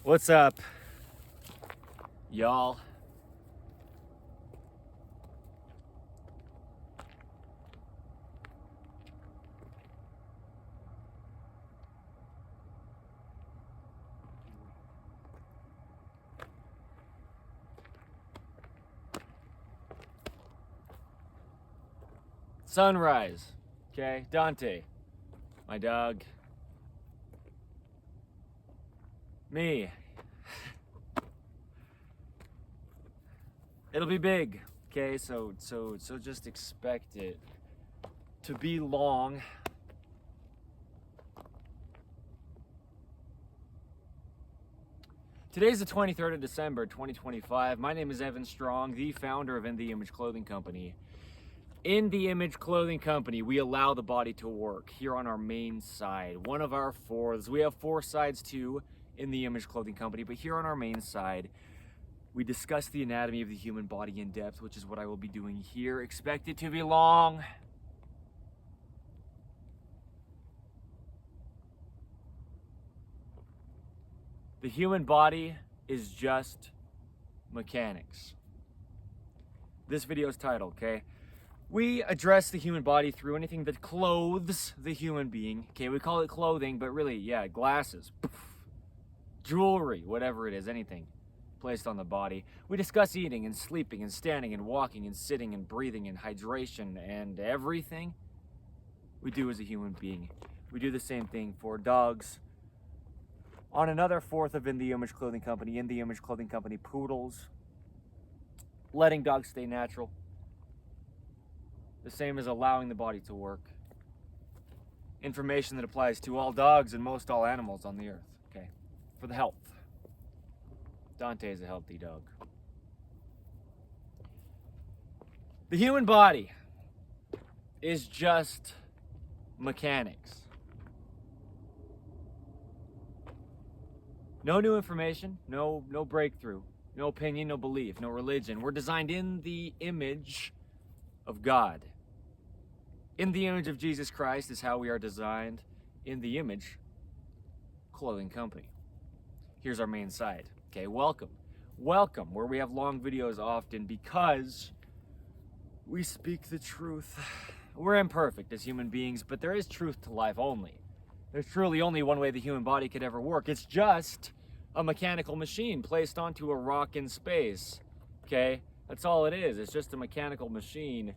What's up, y'all? Sunrise, okay? Dante, my dog. Me. It'll be big, okay? So just expect it to be long. Today's the 23rd of December, 2025. My name is Evan Strong, the founder of In the Image Clothing Company. In the Image Clothing Company, we allow the body to work here on our main side. One of our fourths. We have four sides too in the Image Clothing Company, but here on our main side, we discuss the anatomy of the human body in depth, which is what I will be doing here. Expect it to be long. The human body is just mechanics. This video is titled, okay? We address the human body through anything that clothes the human being. Okay, we call it clothing, but really, yeah, glasses, jewelry, whatever it is, anything placed on the body. We discuss eating and sleeping and standing and walking and sitting and breathing and hydration and everything we do as a human being. We do the same thing for dogs. On another fourth of In the Image Clothing Company, In the Image Clothing Company, poodles. Letting dogs stay natural. The same as allowing the body to work. Information that applies to all dogs and most all animals on the earth, okay? For the health. Dante is a healthy dog. The human body is just mechanics. No new information, no breakthrough, no opinion, no belief, no religion. We're designed in the image of God. In the image of Jesus Christ is how we are designed. In the Image Clothing Company. Here's our main side. Okay, welcome, where we have long videos often because we speak the truth. We're imperfect as human beings, but there is truth to life only. There's truly only one way the human body could ever work. It's just a mechanical machine placed onto a rock in space. Okay, that's all it is. It's just a mechanical machine,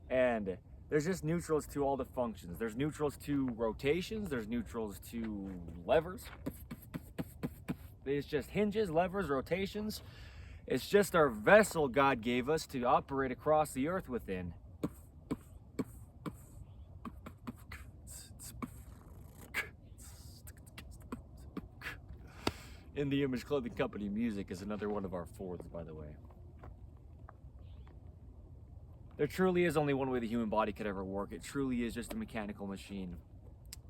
and there's just neutrals to all the functions. There's neutrals to rotations. There's neutrals to levers. It's just hinges, levers, rotations. It's just our vessel God gave us to operate across the earth within. In the Image Clothing Company music is another one of our fourths, by the way. There truly is only one way the human body could ever work. It truly is just a mechanical machine.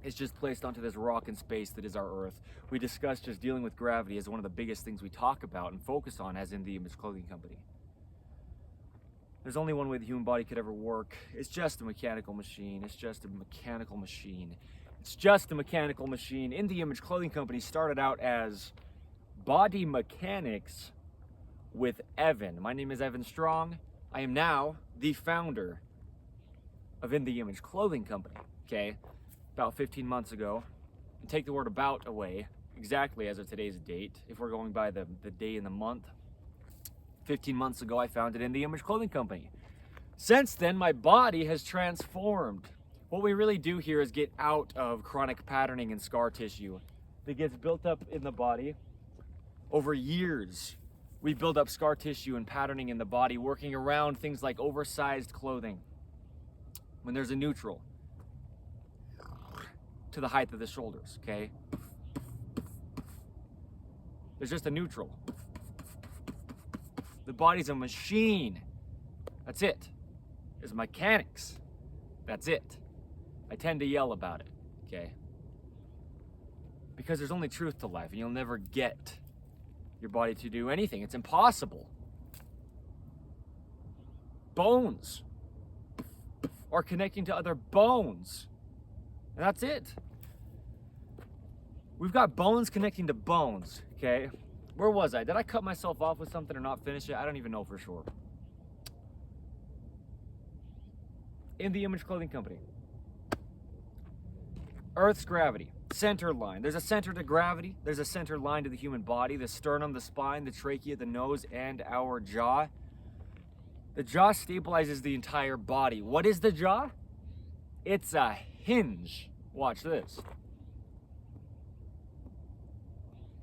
It's just placed onto this rock in space that is our Earth. We discuss just dealing with gravity as one of the biggest things we talk about and focus on as in the Image Clothing Company. There's only one way the human body could ever work. It's just a mechanical machine. It's just a mechanical machine. It's just a mechanical machine. In the Image Clothing Company started out as body mechanics with Evan. My name is Evan Strong. I am now the founder of In the Image Clothing Company, okay? About 15 months ago. And take the word about away, exactly as of today's date, if we're going by the day and the month. 15 months ago, I founded In the Image Clothing Company. Since then, my body has transformed. What we really do here is get out of chronic patterning and scar tissue that gets built up in the body over years. We build up scar tissue and patterning in the body, working around things like oversized clothing. When there's a neutral to the height of the shoulders, okay? There's just a neutral. The body's a machine. That's it. There's mechanics. That's it. I tend to yell about it, okay? Because there's only truth to life, and you'll never get your body to do anything. It's impossible. Bones are connecting to other bones. And that's it. We've got bones connecting to bones, okay? Where was I? Did I cut myself off with something or not finish it? I don't even know for sure. In the Image Clothing Company. Earth's gravity, center line. There's a center to gravity. There's a center line to the human body, the sternum, the spine, the trachea, the nose, and our jaw. The jaw stabilizes the entire body. What is the jaw? It's a hinge. Watch this.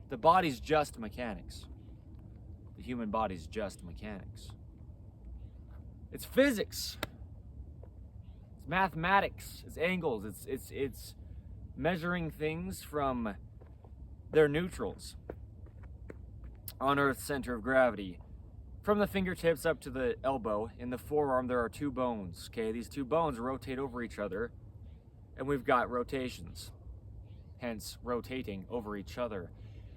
The body's just mechanics. The human body's just mechanics. It's physics. It's mathematics. It's angles. It's measuring things from their neutrals on Earth's center of gravity. From the fingertips up to the elbow, in the forearm, there are two bones. Okay, these two bones rotate over each other, and we've got rotations, hence rotating over each other.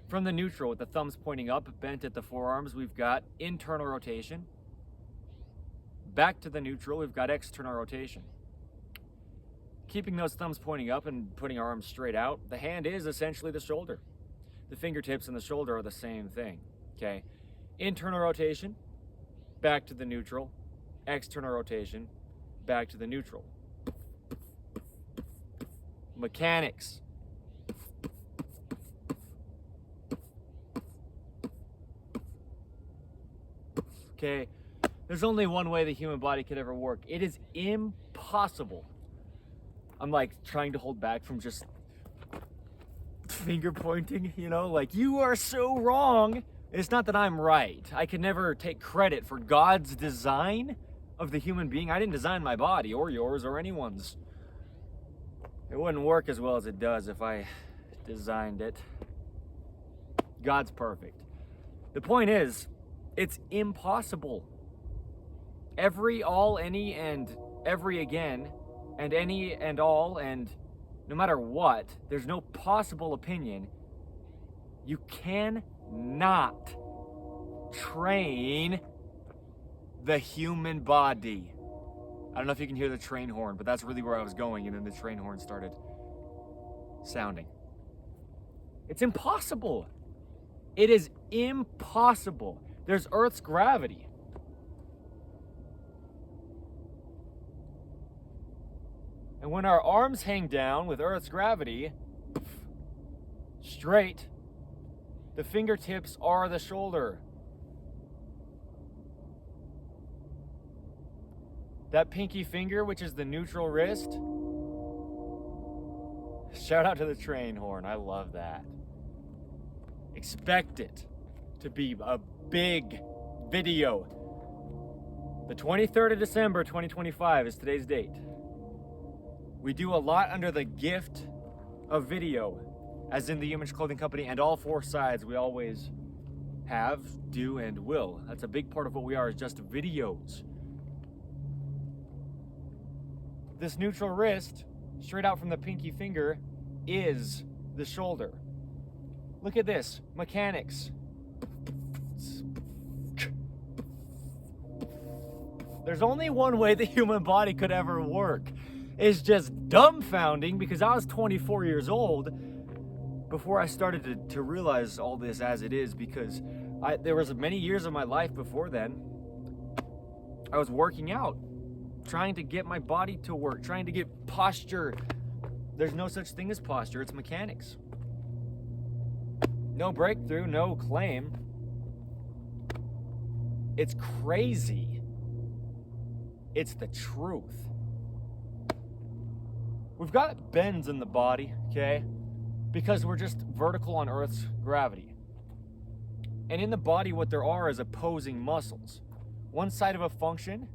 From the neutral, with the thumbs pointing up, bent at the forearms, we've got internal rotation. Back to the neutral, we've got external rotation. Keeping those thumbs pointing up and putting our arms straight out, the hand is essentially the shoulder. The fingertips and the shoulder are the same thing, okay? Internal rotation, back to the neutral. External rotation, back to the neutral. Mechanics. Okay, there's only one way the human body could ever work. It is impossible. I'm like trying to hold back from just finger pointing, you know, like, you are so wrong. It's not that I'm right. I can never take credit for God's design of the human being. I didn't design my body or yours or anyone's. It wouldn't work as well as it does if I designed it. God's perfect. The point is, it's impossible. Every, all, any, and every again, and any and all, and no matter what, there's no possible opinion. You cannot train the human body. I don't know if you can hear the train horn, but that's really where I was going, and then the train horn started sounding. It's impossible. It is impossible. There's Earth's gravity. And when our arms hang down with Earth's gravity straight, the fingertips are the shoulder. That pinky finger, which is the neutral wrist. Shout out to the train horn. I love that. Expect it to be a big video. The 23rd of December, 2025 is today's date. We do a lot under the gift of video, as in the Image Clothing Company, and all four sides we always have, do, and will. That's a big part of what we are, is just videos. This neutral wrist, straight out from the pinky finger, is the shoulder. Look at this, mechanics. There's only one way the human body could ever work. It's just dumbfounding, because I was 24 years old before I started to realize all this as it is, because there was many years of my life before then. I was working out, trying to get my body to work, trying to get posture. There's no such thing as posture, it's mechanics. No breakthrough, no claim. It's crazy. It's the truth. We've got bends in the body, okay? Because we're just vertical on Earth's gravity. And in the body, what there are is opposing muscles. One side of a function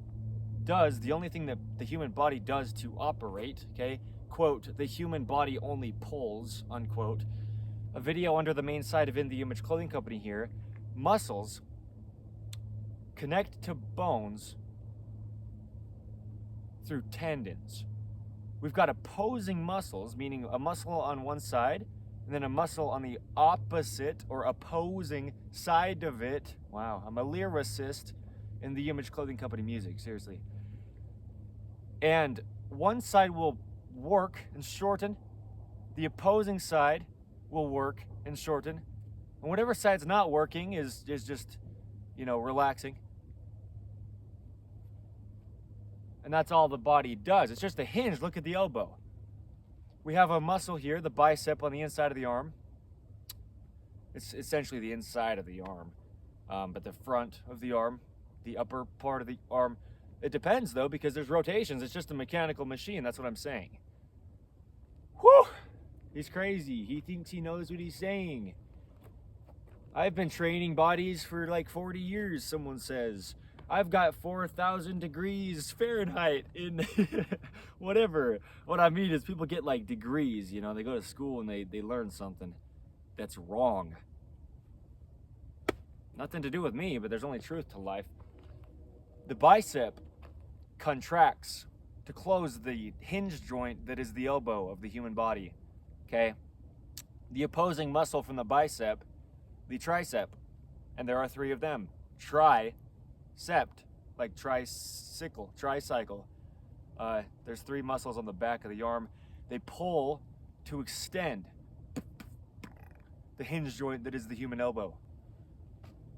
does the only thing that the human body does to operate, okay? Quote, the human body only pulls, unquote. A video under the main site of In the Image Clothing Company here. Muscles connect to bones through tendons. We've got opposing muscles, meaning a muscle on one side and then a muscle on the opposite or opposing side of it. Wow, I'm a lyricist in the Image Clothing Company music, seriously. And one side will work and shorten, the opposing side will work and shorten. And whatever side's not working is just, relaxing. And that's all the body does. It's just a hinge. Look at the elbow. We have a muscle here, the bicep on the inside of the arm. It's essentially the inside of the arm. But the front of the arm, the upper part of the arm, it depends though, because there's rotations. It's just a mechanical machine. That's what I'm saying. Whew! He's crazy. He thinks he knows what he's saying. I've been training bodies for like 40 years, someone says. I've got 4,000 degrees Fahrenheit in whatever. What I mean is people get like degrees, they go to school and they learn something that's wrong. Nothing to do with me, but there's only truth to life. The bicep contracts to close the hinge joint that is the elbow of the human body, okay? The opposing muscle from the bicep, the tricep, and there are 3 of them. Tricept, like tricycle. There's 3 muscles on the back of the arm. They pull to extend the hinge joint that is the human elbow.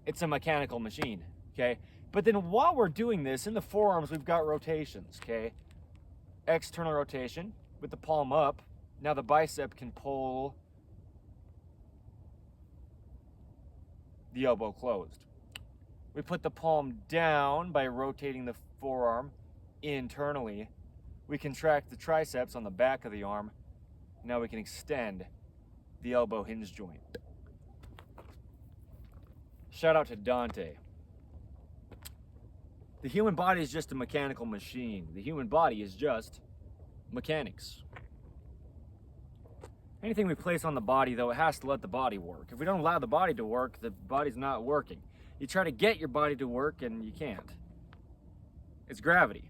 It's a mechanical machine, okay? But then while we're doing this, in the forearms, we've got rotations, okay? External rotation with the palm up. Now the bicep can pull the elbow closed. We put the palm down by rotating the forearm internally. We contract the triceps on the back of the arm. Now we can extend the elbow hinge joint. Shout out to Dante. The human body is just a mechanical machine. The human body is just mechanics. Anything we place on the body, though, it has to let the body work. If we don't allow the body to work, the body's not working. You try to get your body to work and you can't. It's gravity.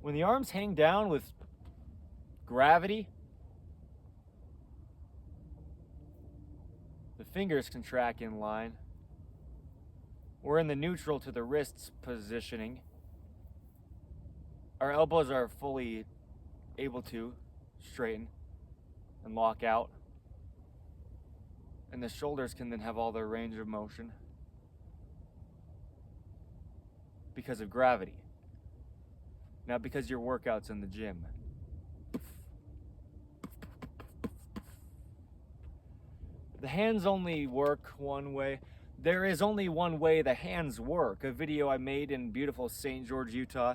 When the arms hang down with gravity, the fingers contract in line. We're in the neutral to the wrists positioning. Our elbows are fully able to straighten and lock out. And the shoulders can then have all their range of motion because of gravity. Not because your workout's in the gym. The hands only work one way. There is only one way the hands work. A video I made in beautiful St. George, Utah.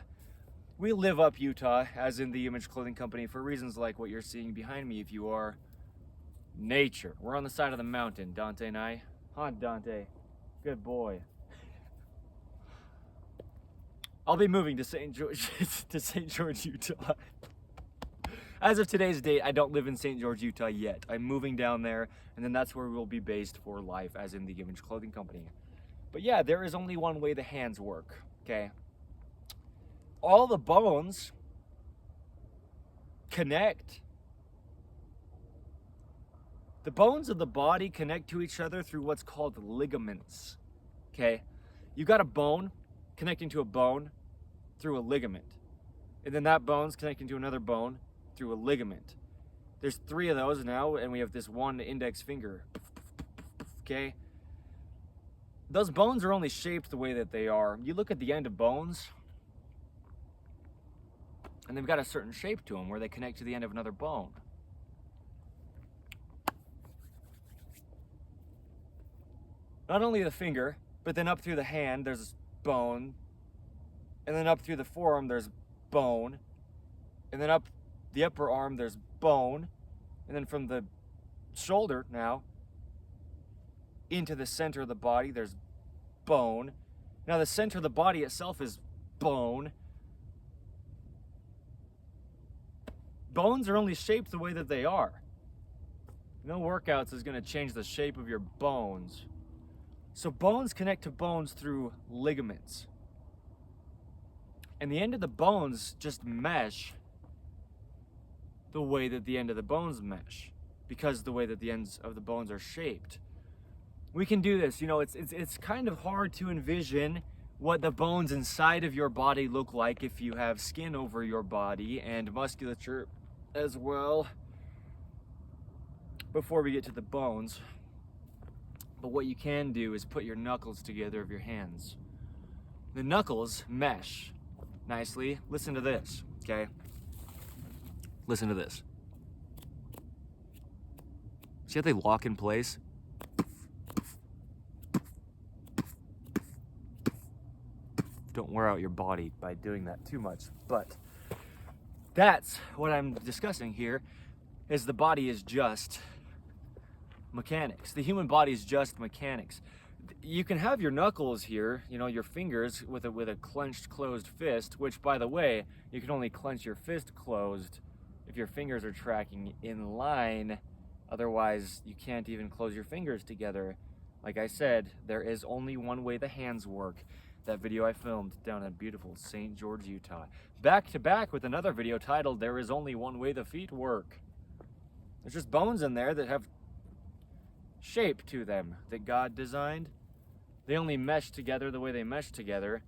We live up Utah, as in the Image Clothing Company, for reasons like what you're seeing behind me if you are nature. We're on the side of the mountain, Dante and I. Huh, Dante? Good boy. I'll be moving to St. George, Utah. As of today's date, I don't live in St. George, Utah yet. I'm moving down there, and then that's where we'll be based for life, as in the Image Clothing Company. But yeah, there is only one way the hands work, okay? All the bones connect. The bones of the body connect to each other through what's called ligaments, okay? You got a bone connecting to a bone through a ligament. And then that bone's connecting to another bone through a ligament. There's 3 of those now, and we have this one index finger, okay? Those bones are only shaped the way that they are. You look at the end of bones, and they've got a certain shape to them where they connect to the end of another bone. Not only the finger, but then up through the hand, there's bone. And then up through the forearm, there's bone. And then up the upper arm, there's bone. And then from the shoulder now into the center of the body, there's bone. Now the center of the body itself is bone. Bones are only shaped the way that they are. No workouts is going to change the shape of your bones. So bones connect to bones through ligaments. And the end of the bones just mesh the way that the end of the bones mesh, because the way that the ends of the bones are shaped. We can do this. It's kind of hard to envision what the bones inside of your body look like if you have skin over your body and musculature as well. before we get to the bones. But what you can do is put your knuckles together of your hands. The knuckles mesh nicely. Listen to this, okay? Listen to this. See how they lock in place? Don't wear out your body by doing that too much, but that's what I'm discussing here, is the body is just mechanics. The human body is just mechanics. You can have your knuckles here, you know, your fingers with a clenched closed fist, which, by the way, you can only clench your fist closed if your fingers are tracking in line. Otherwise, you can't even close your fingers together. Like I said, there is only one way the hands work. That video I filmed down in beautiful St. George, Utah. Back to back with another video titled, There is Only One Way the Feet Work. There's just bones in there that have shape to them that God designed. They only mesh together the way they mesh together,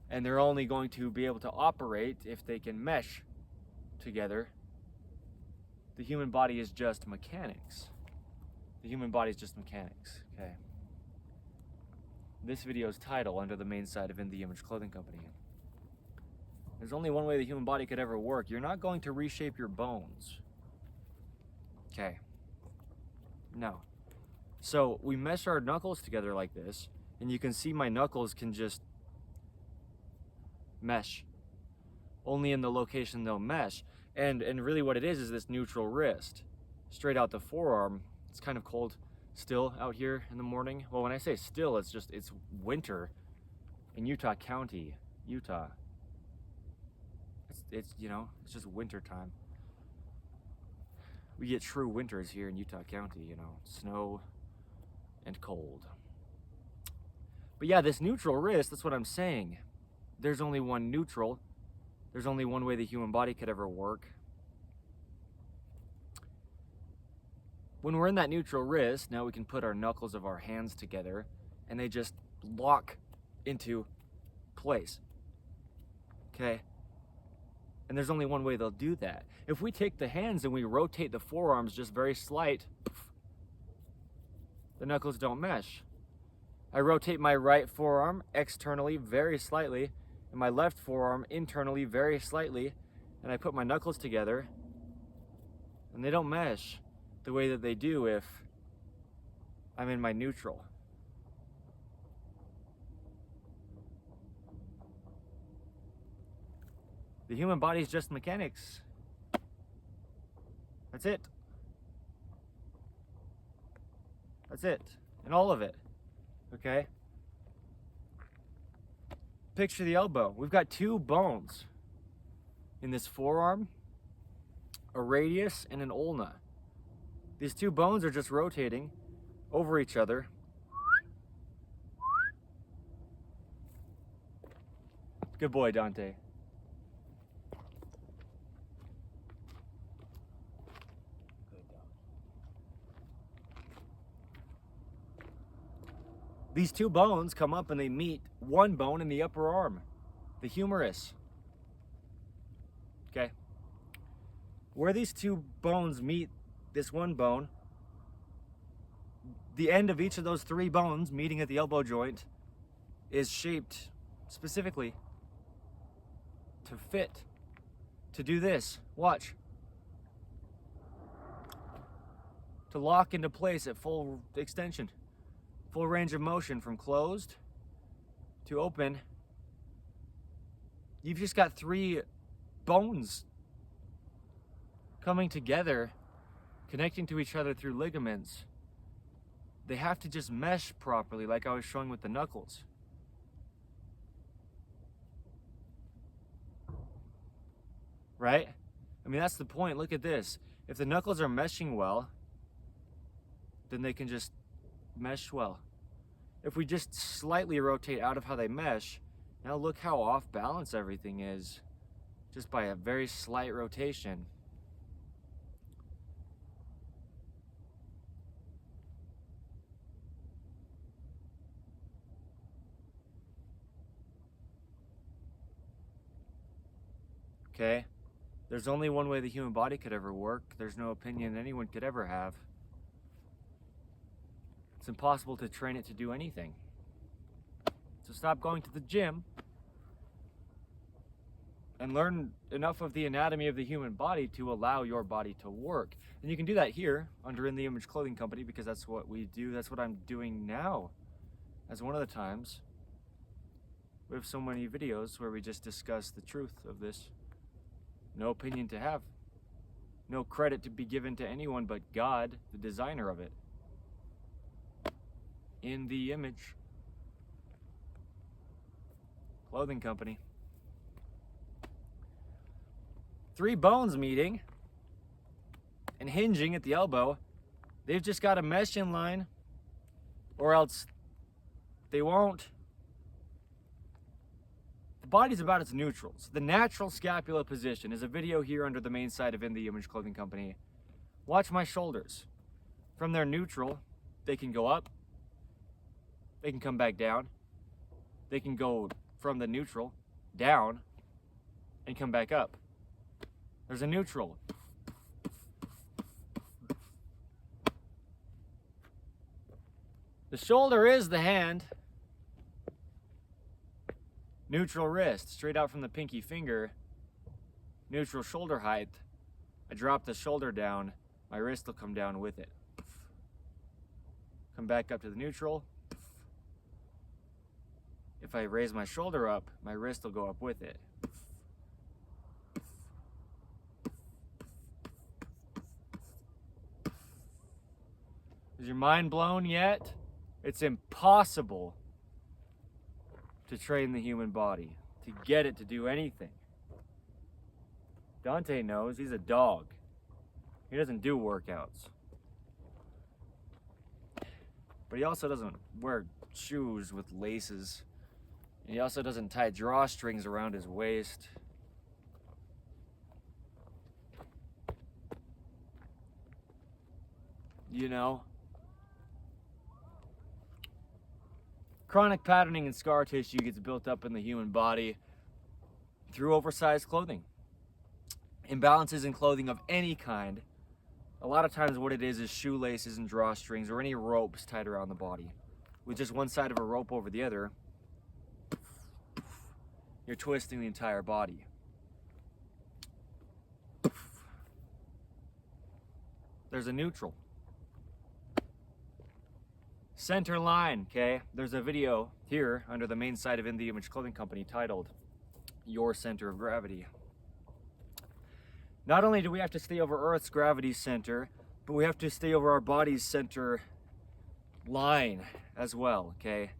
and they're only going to be able to operate if they can mesh together. The human body is just mechanics. The human body is just mechanics, okay? This video's title under the main site of In The Image Clothing Company. There's only one way the human body could ever work. You're not going to reshape your bones. Okay. No. So we mesh our knuckles together like this, and you can see my knuckles can just mesh. Only in the location they'll mesh. And really what it is this neutral wrist. Straight out the forearm. It's kind of cold still out here in the morning. Well, when I say still, it's winter in Utah County, Utah. It's you know, it's just winter time. We get true winters here in Utah County, you know, snow and cold. But yeah, this neutral wrist, that's what I'm saying. There's only one neutral. There's only one way the human body could ever work. When we're in that neutral wrist, now we can put our knuckles of our hands together and they just lock into place. Okay? And there's only one way they'll do that. If we take the hands and we rotate the forearms just very slight, the knuckles don't mesh. I rotate my right forearm externally very slightly and my left forearm internally very slightly, and I put my knuckles together and they don't mesh the way that they do if I'm in my neutral. The human body is just mechanics. That's it. That's it. And all of it. Okay? Picture the elbow. We've got two bones in this forearm, a radius and an ulna. These two bones are just rotating over each other. Good boy, Dante. These two bones come up and they meet one bone in the upper arm, the humerus. Okay? Where these two bones meet this one bone, the end of each of those three bones meeting at the elbow joint is shaped specifically to fit, to do this. Watch. To lock into place at full extension. Full range of motion from closed to open. You've just got three bones coming together, connecting to each other through ligaments. They have to just mesh properly, like I was showing with the knuckles. Right? I mean, that's the point. Look at this. If the knuckles are meshing well, then they can just mesh well. If we just slightly rotate out of how they mesh, now look how off balance everything is just by a very slight rotation. Okay? There's only one way the human body could ever work. There's no opinion anyone could ever have. It's impossible to train it to do anything. So stop going to the gym and learn enough of the anatomy of the human body to allow your body to work. And you can do that here under In the Image Clothing Company, because that's what we do. That's what I'm doing now. As one of the times, we have so many videos where we just discuss the truth of this. No opinion to have. No credit to be given to anyone but God, the designer of it. In the Image Clothing Company. 3 bones meeting and hinging at the elbow. They've just got a mesh in line, or else they won't. The body's about its neutrals. The natural scapula position is a video here under the main site of In the Image Clothing Company. Watch my shoulders. From their neutral, they can go up, they can come back down, they can go from the neutral down and come back up. There's a neutral. The shoulder is the hand. Neutral wrist, straight out from the pinky finger. Neutral shoulder height. I drop the shoulder down, my wrist will come down with it. Come back up to the neutral. If I raise my shoulder up, my wrist will go up with it. Is your mind blown yet? It's impossible to train the human body, to get it to do anything. Dante knows, he's a dog. He doesn't do workouts. But he also doesn't wear shoes with laces. And he also doesn't tie drawstrings around his waist. You know? Chronic patterning and scar tissue gets built up in the human body through oversized clothing. Imbalances in clothing of any kind. A lot of times what it is shoelaces and drawstrings or any ropes tied around the body. With just one side of a rope over the other, you're twisting the entire body. There's a neutral. Center line, okay? There's a video here under the main site of In the Image Clothing Company titled Your Center of Gravity. Not only do we have to stay over Earth's gravity center, but we have to stay over our body's center line as well, okay?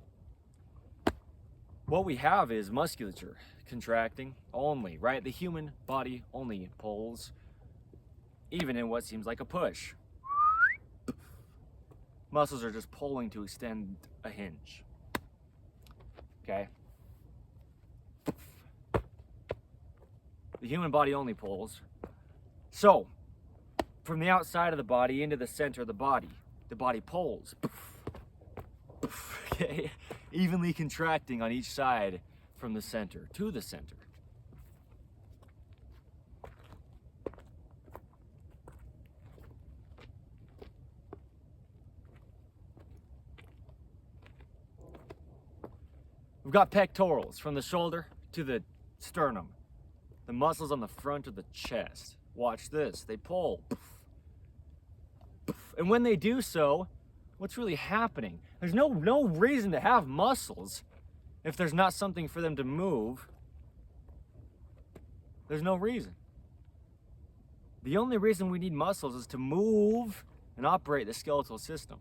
What we have is musculature contracting only, right? The human body only pulls, even in what seems like a push. Muscles are just pulling to extend a hinge, okay? The human body only pulls. So, from the outside of the body into the center of the body pulls. Okay? Evenly contracting on each side from the center to the center. We've got pectorals from the shoulder to the sternum. The muscles on the front of the chest. Watch this, they pull. And when they do so, what's really happening? There's no reason to have muscles if there's not something for them to move. There's no reason. The only reason we need muscles is to move and operate the skeletal system.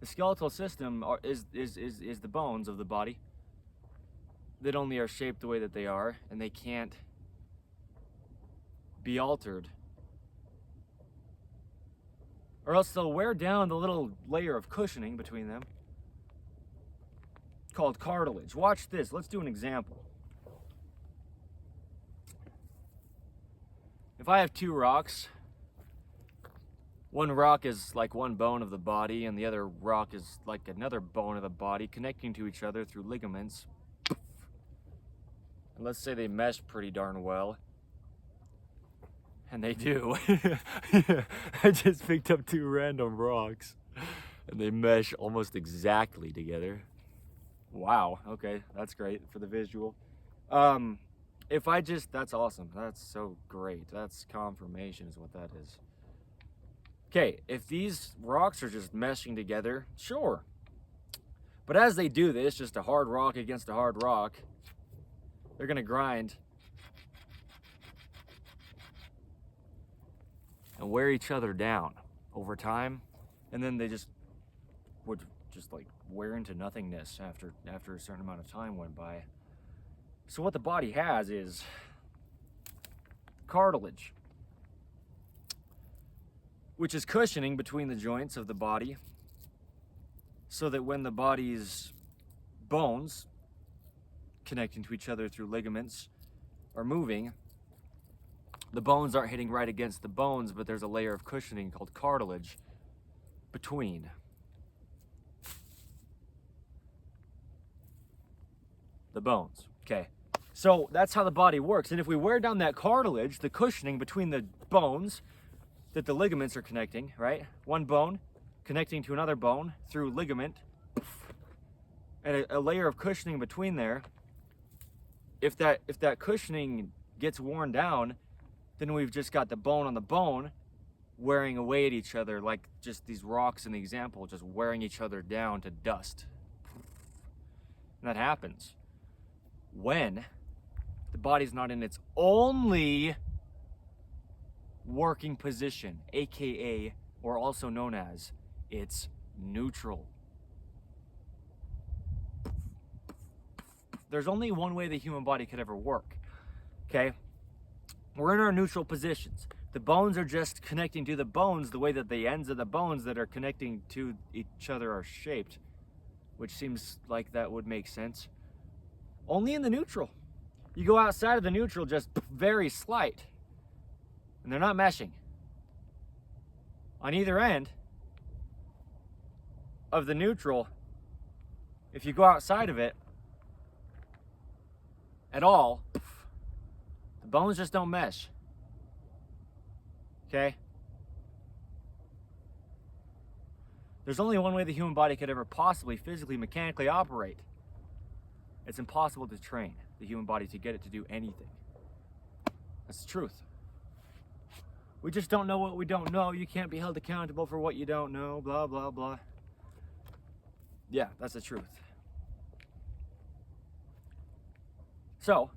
The skeletal system is the bones of the body that only are shaped the way that they are, and they can't be altered. Or else they'll wear down the little layer of cushioning between them called cartilage. Watch this. Let's do an example. If I have 2 rocks, one rock is like one bone of the body and the other rock is like another bone of the body connecting to each other through ligaments. And let's say they mesh pretty darn well. And they do. I just picked up 2 random rocks. And they mesh almost exactly together. Wow, okay, that's great for the visual. If I just, that's awesome. That's so great. That's confirmation is what that is. Okay, if these rocks are just meshing together, sure. But as they do this, just a hard rock against a hard rock, they're gonna grind and wear each other down over time, and then they just would just like wear into nothingness after a certain amount of time went by. So what the body has is cartilage, which is cushioning between the joints of the body, so that when the body's bones, connecting to each other through ligaments, are moving, the bones aren't hitting right against the bones, but there's a layer of cushioning called cartilage between. The bones. Okay. So that's how the body works. And if we wear down that cartilage, the cushioning between the bones that the ligaments are connecting, right? One bone connecting to another bone through ligament, and a layer of cushioning between there. If that cushioning gets worn down, then we've just got the bone on the bone wearing away at each other, like just these rocks in the example, just wearing each other down to dust. And that happens when the body's not in its only working position, aka, or also known as, its neutral. There's only one way the human body could ever work, okay? We're in our neutral positions. The bones are just connecting to the bones the way that the ends of the bones that are connecting to each other are shaped, which seems like that would make sense. Only in the neutral. You go outside of the neutral, just very slight, and they're not meshing. On either end of the neutral, if you go outside of it at all, the bones just don't mesh. Okay? There's only one way the human body could ever possibly physically, mechanically operate. It's impossible to train the human body to get it to do anything. That's the truth. We just don't know what we don't know. You can't be held accountable for what you don't know, blah, blah, blah. Yeah, that's the truth. So,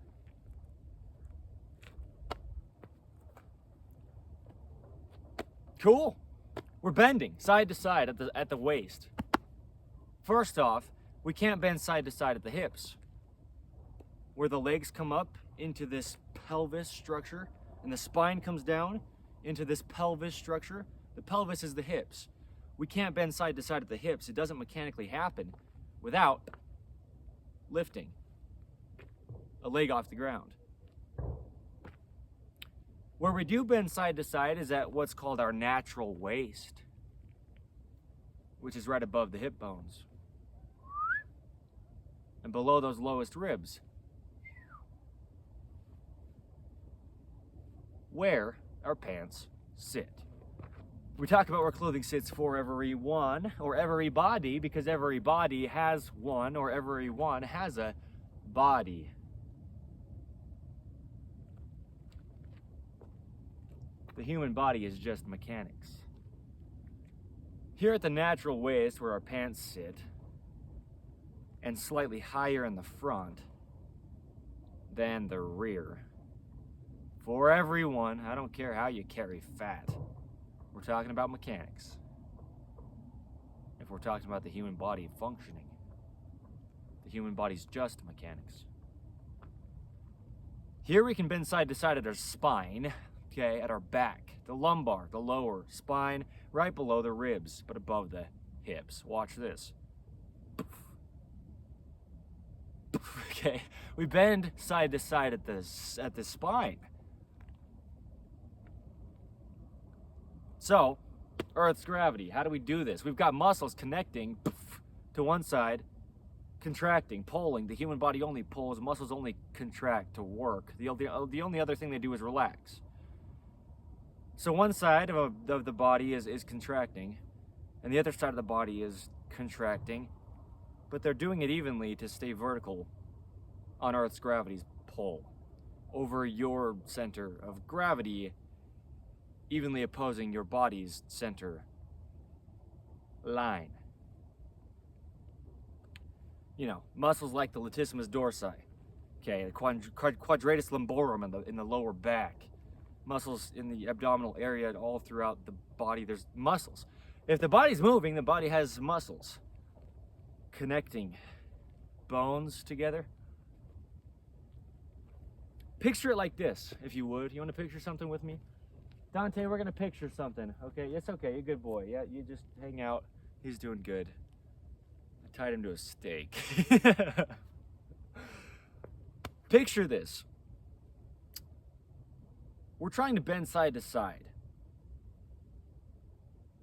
cool. We're bending side to side at the waist. First off, we can't bend side to side at the hips, where the legs come up into this pelvis structure and the spine comes down into this pelvis structure. The pelvis is the hips. We can't bend side to side at the hips. It doesn't mechanically happen without lifting a leg off the ground. Where we do bend side to side is at what's called our natural waist, which is right above the hip bones and below those lowest ribs, where our pants sit. We talk about where clothing sits for everyone or everybody, because everybody has one, or everyone has a body. The human body is just mechanics. Here at the natural waist, where our pants sit, and slightly higher in the front than the rear. For everyone, I don't care how you carry fat. We're talking about mechanics. If we're talking about the human body functioning, the human body's just mechanics. Here we can bend side to side at our spine, okay, at our back, the lumbar, the lower spine, right below the ribs, but above the hips. Watch this. Okay, we bend side to side at the spine. So, Earth's gravity, how do we do this? We've got muscles connecting to one side, contracting, pulling. The human body only pulls, muscles only contract to work. The only other thing they do is relax. So one side of the body is contracting, and the other side of the body is contracting, but they're doing it evenly to stay vertical on Earth's gravity's pull over your center of gravity, evenly opposing your body's center line. You know, muscles like the latissimus dorsi, okay, the quadratus lumborum in the lower back, muscles in the abdominal area and all throughout the body. There's muscles. If the body's moving, the body has muscles connecting bones together. Picture it like this, if you would. You want to picture something with me? Dante, we're going to picture something. Okay, it's okay. You're a good boy. Yeah, you just hang out. He's doing good. I tied him to a stake. Picture this. We're trying to bend side to side.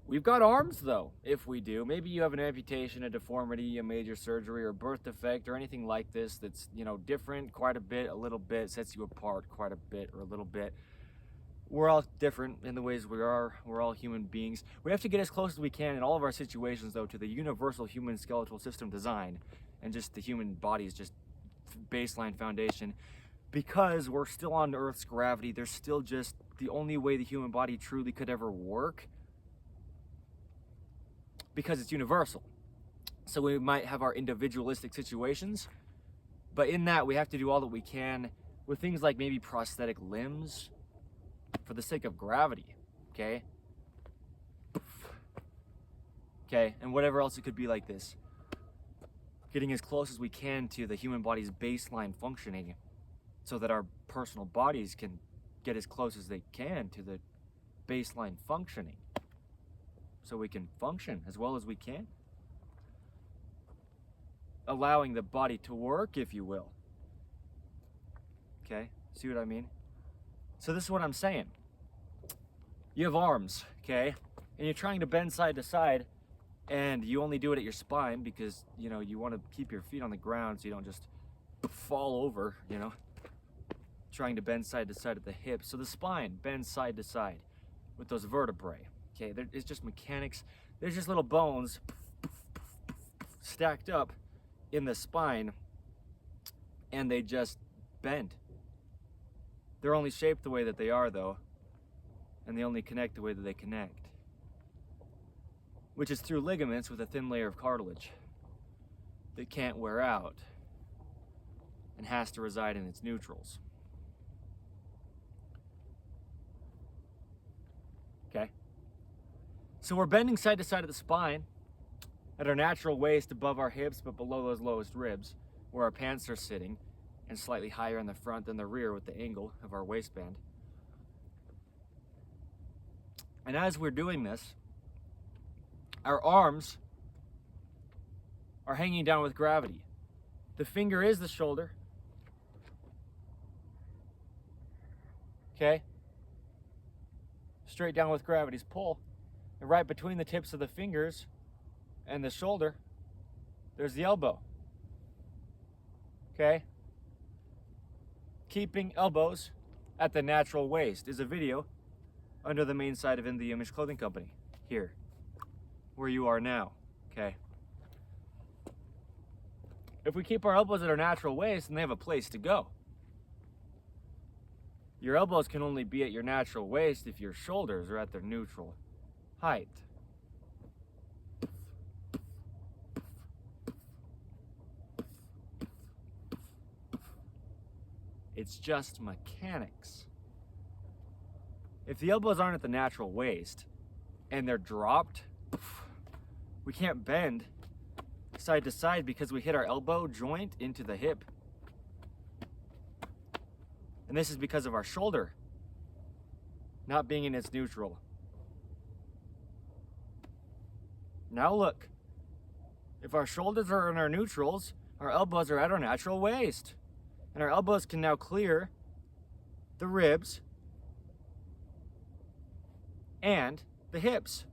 We've got arms, though, if we do. Maybe you have an amputation, a deformity, a major surgery, or a birth defect, or anything like this that's, you know, different quite a bit, a little bit, sets you apart quite a bit or a little bit. We're all different in the ways we are. We're all human beings. We have to get as close as we can in all of our situations, though, to the universal human skeletal system design and just the human body's just baseline foundation. Because we're still on Earth's gravity, there's still just the only way the human body truly could ever work, because it's universal. So we might have our individualistic situations, but in that we have to do all that we can with things like maybe prosthetic limbs for the sake of gravity, okay? Okay, and whatever else it could be like this. Getting as close as we can to the human body's baseline functioning so that our personal bodies can get as close as they can to the baseline functioning, so we can function as well as we can. Allowing the body to work, if you will. Okay, see what I mean? So this is what I'm saying. You have arms, okay? And you're trying to bend side to side, and you only do it at your spine because, you know, you want to keep your feet on the ground so you don't just fall over, you know? Trying to bend side to side at the hips. So the spine bends side to side with those vertebrae. Okay, it's just mechanics. There's just little bones stacked up in the spine, and they just bend. They're only shaped the way that they are, though, and they only connect the way that they connect, which is through ligaments with a thin layer of cartilage that can't wear out and has to reside in its neutrals. Okay? So we're bending side to side of the spine at our natural waist above our hips, but below those lowest ribs, where our pants are sitting, and slightly higher in the front than the rear with the angle of our waistband. And as we're doing this, our arms are hanging down with gravity. The finger is the shoulder. Okay? Straight down with gravity's pull. And right between the tips of the fingers and the shoulder, there's the elbow. Okay? Keeping elbows at the natural waist is a video under the main side of In The Image Clothing Company, here, where you are now, okay? If we keep our elbows at our natural waist, then they have a place to go. Your elbows can only be at your natural waist if your shoulders are at their neutral height. It's just mechanics. If the elbows aren't at the natural waist and they're dropped, we can't bend side to side because we hit our elbow joint into the hip. And this is because of our shoulder not being in its neutral. Now look, if our shoulders are in our neutrals, our elbows are at our natural waist. And our elbows can now clear the ribs and the hips.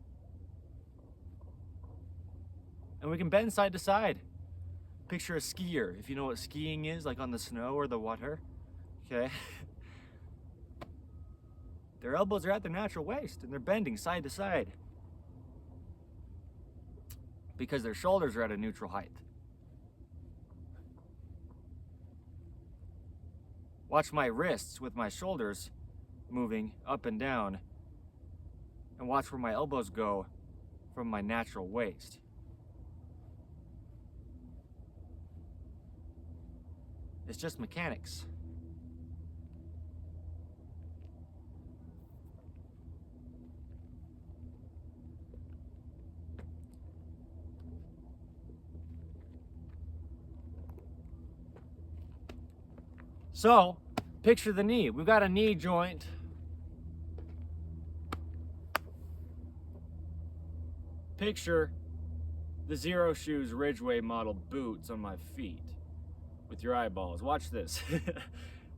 And we can bend side to side. Picture a skier, if you know what skiing is, like on the snow or the water. Okay? Their elbows are at their natural waist and they're bending side to side. because their shoulders are at a neutral height. Watch my wrists with my shoulders moving up and down, and watch where my elbows go from my natural waist. It's just mechanics. So, picture the knee. We've got a knee joint. Picture the Zero Shoes Ridgeway model boots on my feet with your eyeballs. Watch this.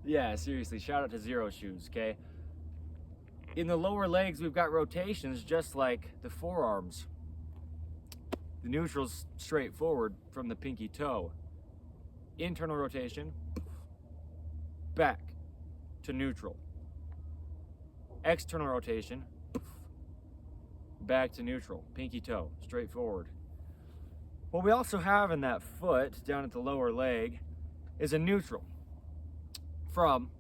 Yeah, seriously, shout out to Zero Shoes, okay? In the lower legs, we've got rotations just like the forearms. The neutral's straight forward from the pinky toe. Internal rotation, back to neutral. External rotation, back to neutral. Pinky toe, straight forward. What we also have in that foot, down at the lower leg, is a neutral. From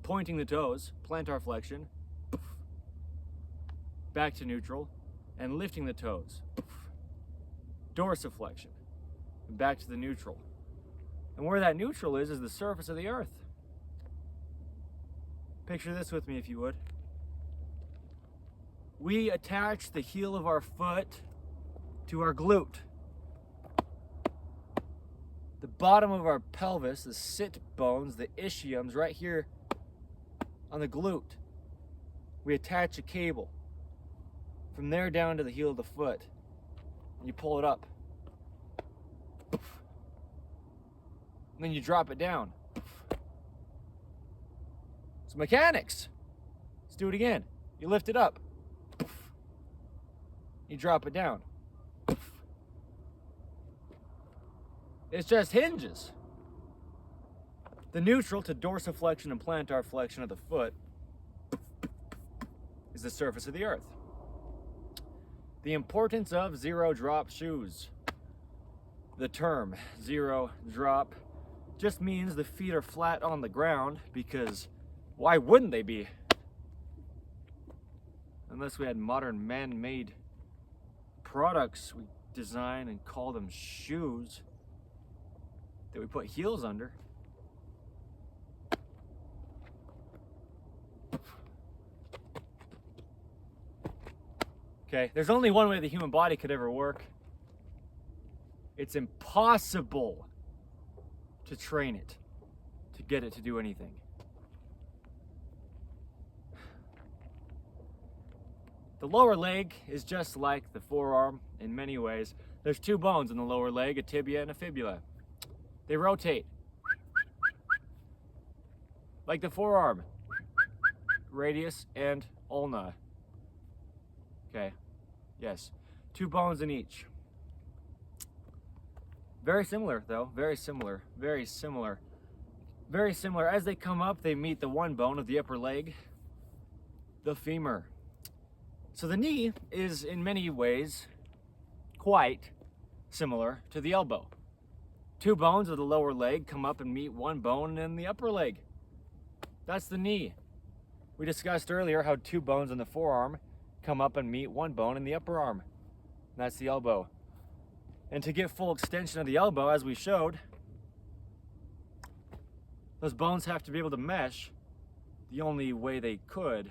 pointing the toes, plantar flexion, back to neutral, and lifting the toes, dorsiflexion, back to the neutral. And where that neutral is the surface of the earth. Picture this with me if you would. We attach the heel of our foot to our glute. The bottom of our pelvis, the sit bones, the ischiums, right here on the glute. We attach a cable from there down to the heel of the foot. And you pull it up. And then you drop it down. It's mechanics. Let's do it again. You lift it up. You drop it down. It's just hinges. The neutral to dorsiflexion and plantar flexion of the foot is the surface of the earth. The importance of zero drop shoes. The term zero drop just means the feet are flat on the ground, because why wouldn't they be? Unless we had modern man-made products we design and call them shoes that we put heels under. Okay, there's only one way the human body could ever work. It's impossible to train it, to get it to do anything. The lower leg is just like the forearm in many ways. There's two bones in the lower leg, a tibia and a fibula. They rotate. Like the forearm. Radius and ulna. Okay, yes. Two bones in each. Very similar though, very similar, very similar. Very similar. As they come up, they meet the one bone of the upper leg, the femur. So the knee is in many ways quite similar to the elbow. Two bones of the lower leg come up and meet one bone in the upper leg. That's the knee. We discussed earlier how two bones in the forearm come up and meet one bone in the upper arm. That's the elbow. And to get full extension of the elbow, as we showed, those bones have to be able to mesh the only way they could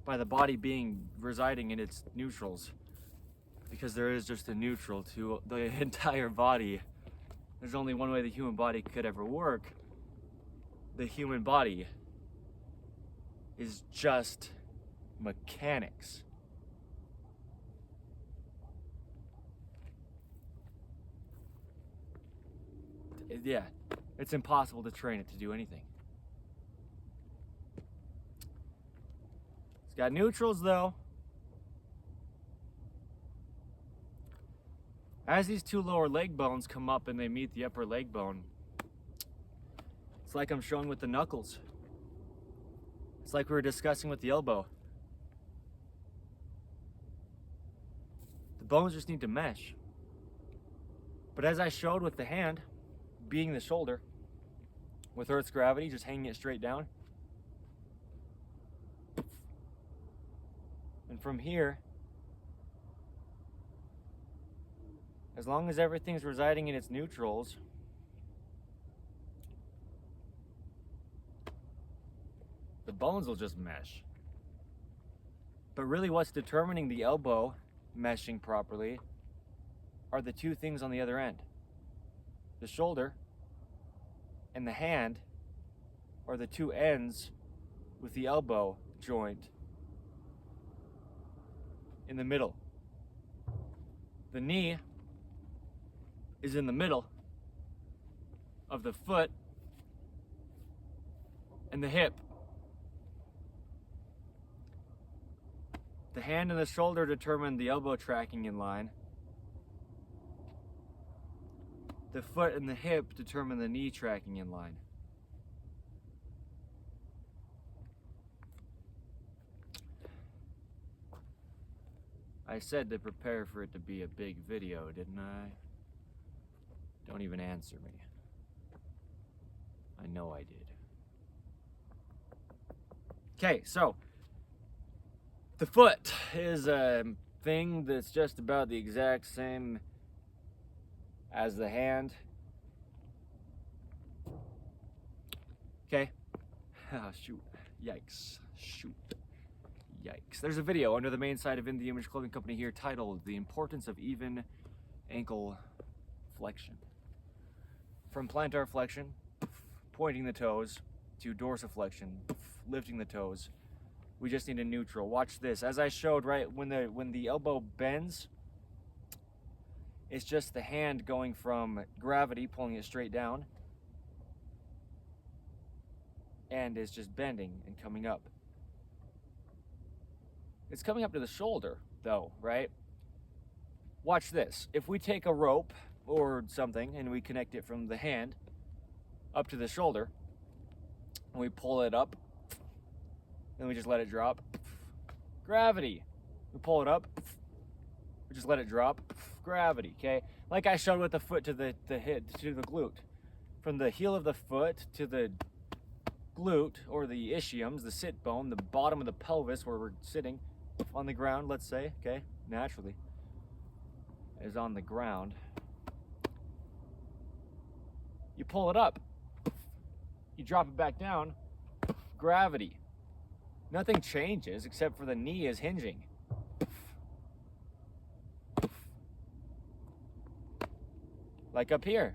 by the body being residing in its neutrals, because there is just a neutral to the entire body. There's only one way the human body could ever work. The human body is just mechanics. Yeah, it's impossible to train it to do anything. It's got neutrals though. As these two lower leg bones come up and they meet the upper leg bone, it's like I'm showing with the knuckles. It's like we were discussing with the elbow. bones just need to mesh. But as I showed with the hand being the shoulder, with Earth's gravity just hanging it straight down, and from here, as long as everything's residing in its neutrals, the bones will just mesh. But really what's determining the elbow meshing properly are the two things on the other end. The shoulder and the hand are the two ends with the elbow joint in the middle. The knee is in the middle of the foot and the hip. The hand and the shoulder determine the elbow tracking in line. The foot and the hip determine the knee tracking in line. I said to prepare for it to be a big video, didn't I? Don't even answer me. I know I did. Okay, so the foot is a thing that's just about the exact same as the hand. Okay. Oh, shoot. Yikes. Shoot. Yikes. There's a video under the main site of In The Image Clothing Company here titled The Importance of Even Ankle Flexion. From plantar flexion, pointing the toes, to dorsiflexion, lifting the toes, we just need a neutral. Watch this. As I showed, right, when the elbow bends, it's just the hand going from gravity, pulling it straight down, and it's just bending and coming up. It's coming up to the shoulder, though, right? Watch this. If we take a rope or something and we connect it from the hand up to the shoulder, and we pull it up, then we just let it drop. Gravity. We pull it up, we just let it drop. Gravity, okay? Like I showed with the foot to the hip, to the glute. From the heel of the foot to the glute, or the ischiums, the sit bone, the bottom of the pelvis where we're sitting on the ground, let's say, okay? Naturally, is on the ground. You pull it up, you drop it back down, gravity. Nothing changes except for the knee is hinging. Like up here,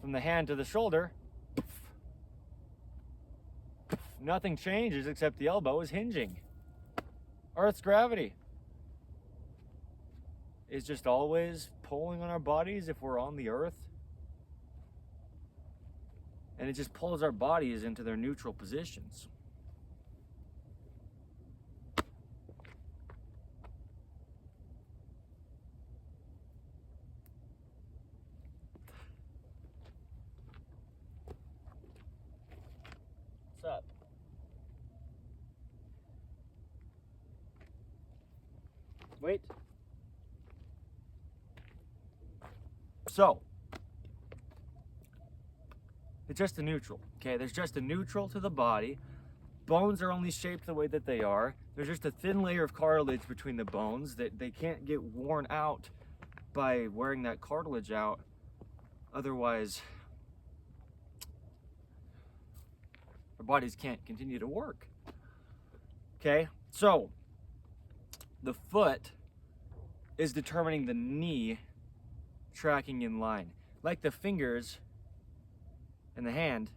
from the hand to the shoulder, nothing changes except the elbow is hinging. Earth's gravity is just always pulling on our bodies if we're on the earth. And it just pulls our bodies into their neutral positions. What's up? Wait. So, it's just a neutral, okay? There's just a neutral to the body. Bones are only shaped the way that they are. There's just a thin layer of cartilage between the bones that they can't get worn out by wearing that cartilage out. Otherwise, our bodies can't continue to work. Okay, so the foot is determining the knee tracking in line, like the fingers and the hand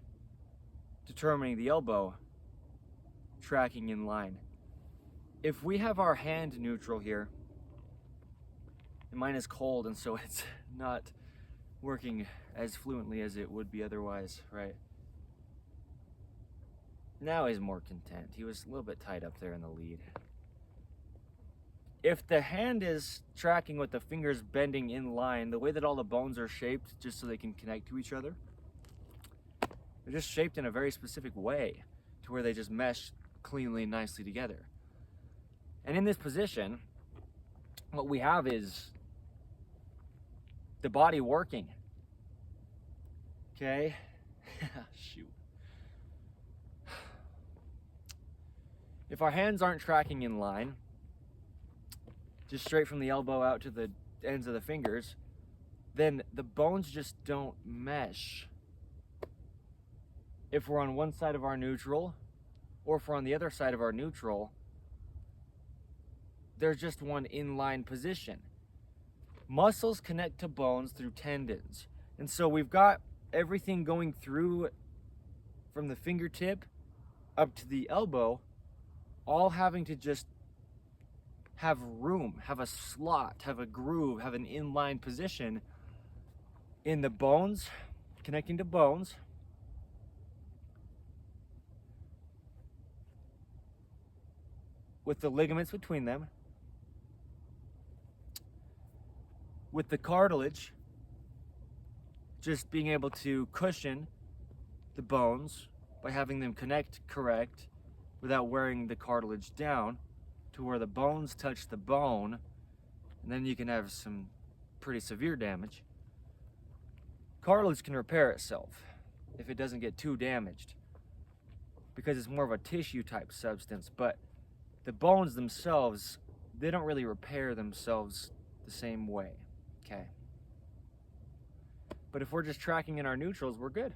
determining the elbow tracking in line. If we have our hand neutral here, and mine is cold and so it's not working as fluently as it would be otherwise, right? Now he's more content. He was a little bit tied up there in the lead. If the hand is tracking with the fingers bending in line, the way that all the bones are shaped just so they can connect to each other, they're just shaped in a very specific way to where they just mesh cleanly and nicely together. And in this position, what we have is the body working. Okay? Shoot. If our hands aren't tracking in line, just straight from the elbow out to the ends of the fingers, then the bones just don't mesh. If we're on one side of our neutral, or if we're on the other side of our neutral, there's just one inline position. Muscles connect to bones through tendons. And so we've got everything going through from the fingertip up to the elbow, all having to just have room, have a slot, have a groove, have an inline position in the bones, connecting to bones, with the ligaments between them, with the cartilage just being able to cushion the bones by having them connect correct without wearing the cartilage down to where the bones touch the bone, and then you can have some pretty severe damage. Cartilage can repair itself if it doesn't get too damaged because it's more of a tissue type substance, but the bones themselves, they don't really repair themselves the same way, okay? But if we're just tracking in our neutrals, we're good.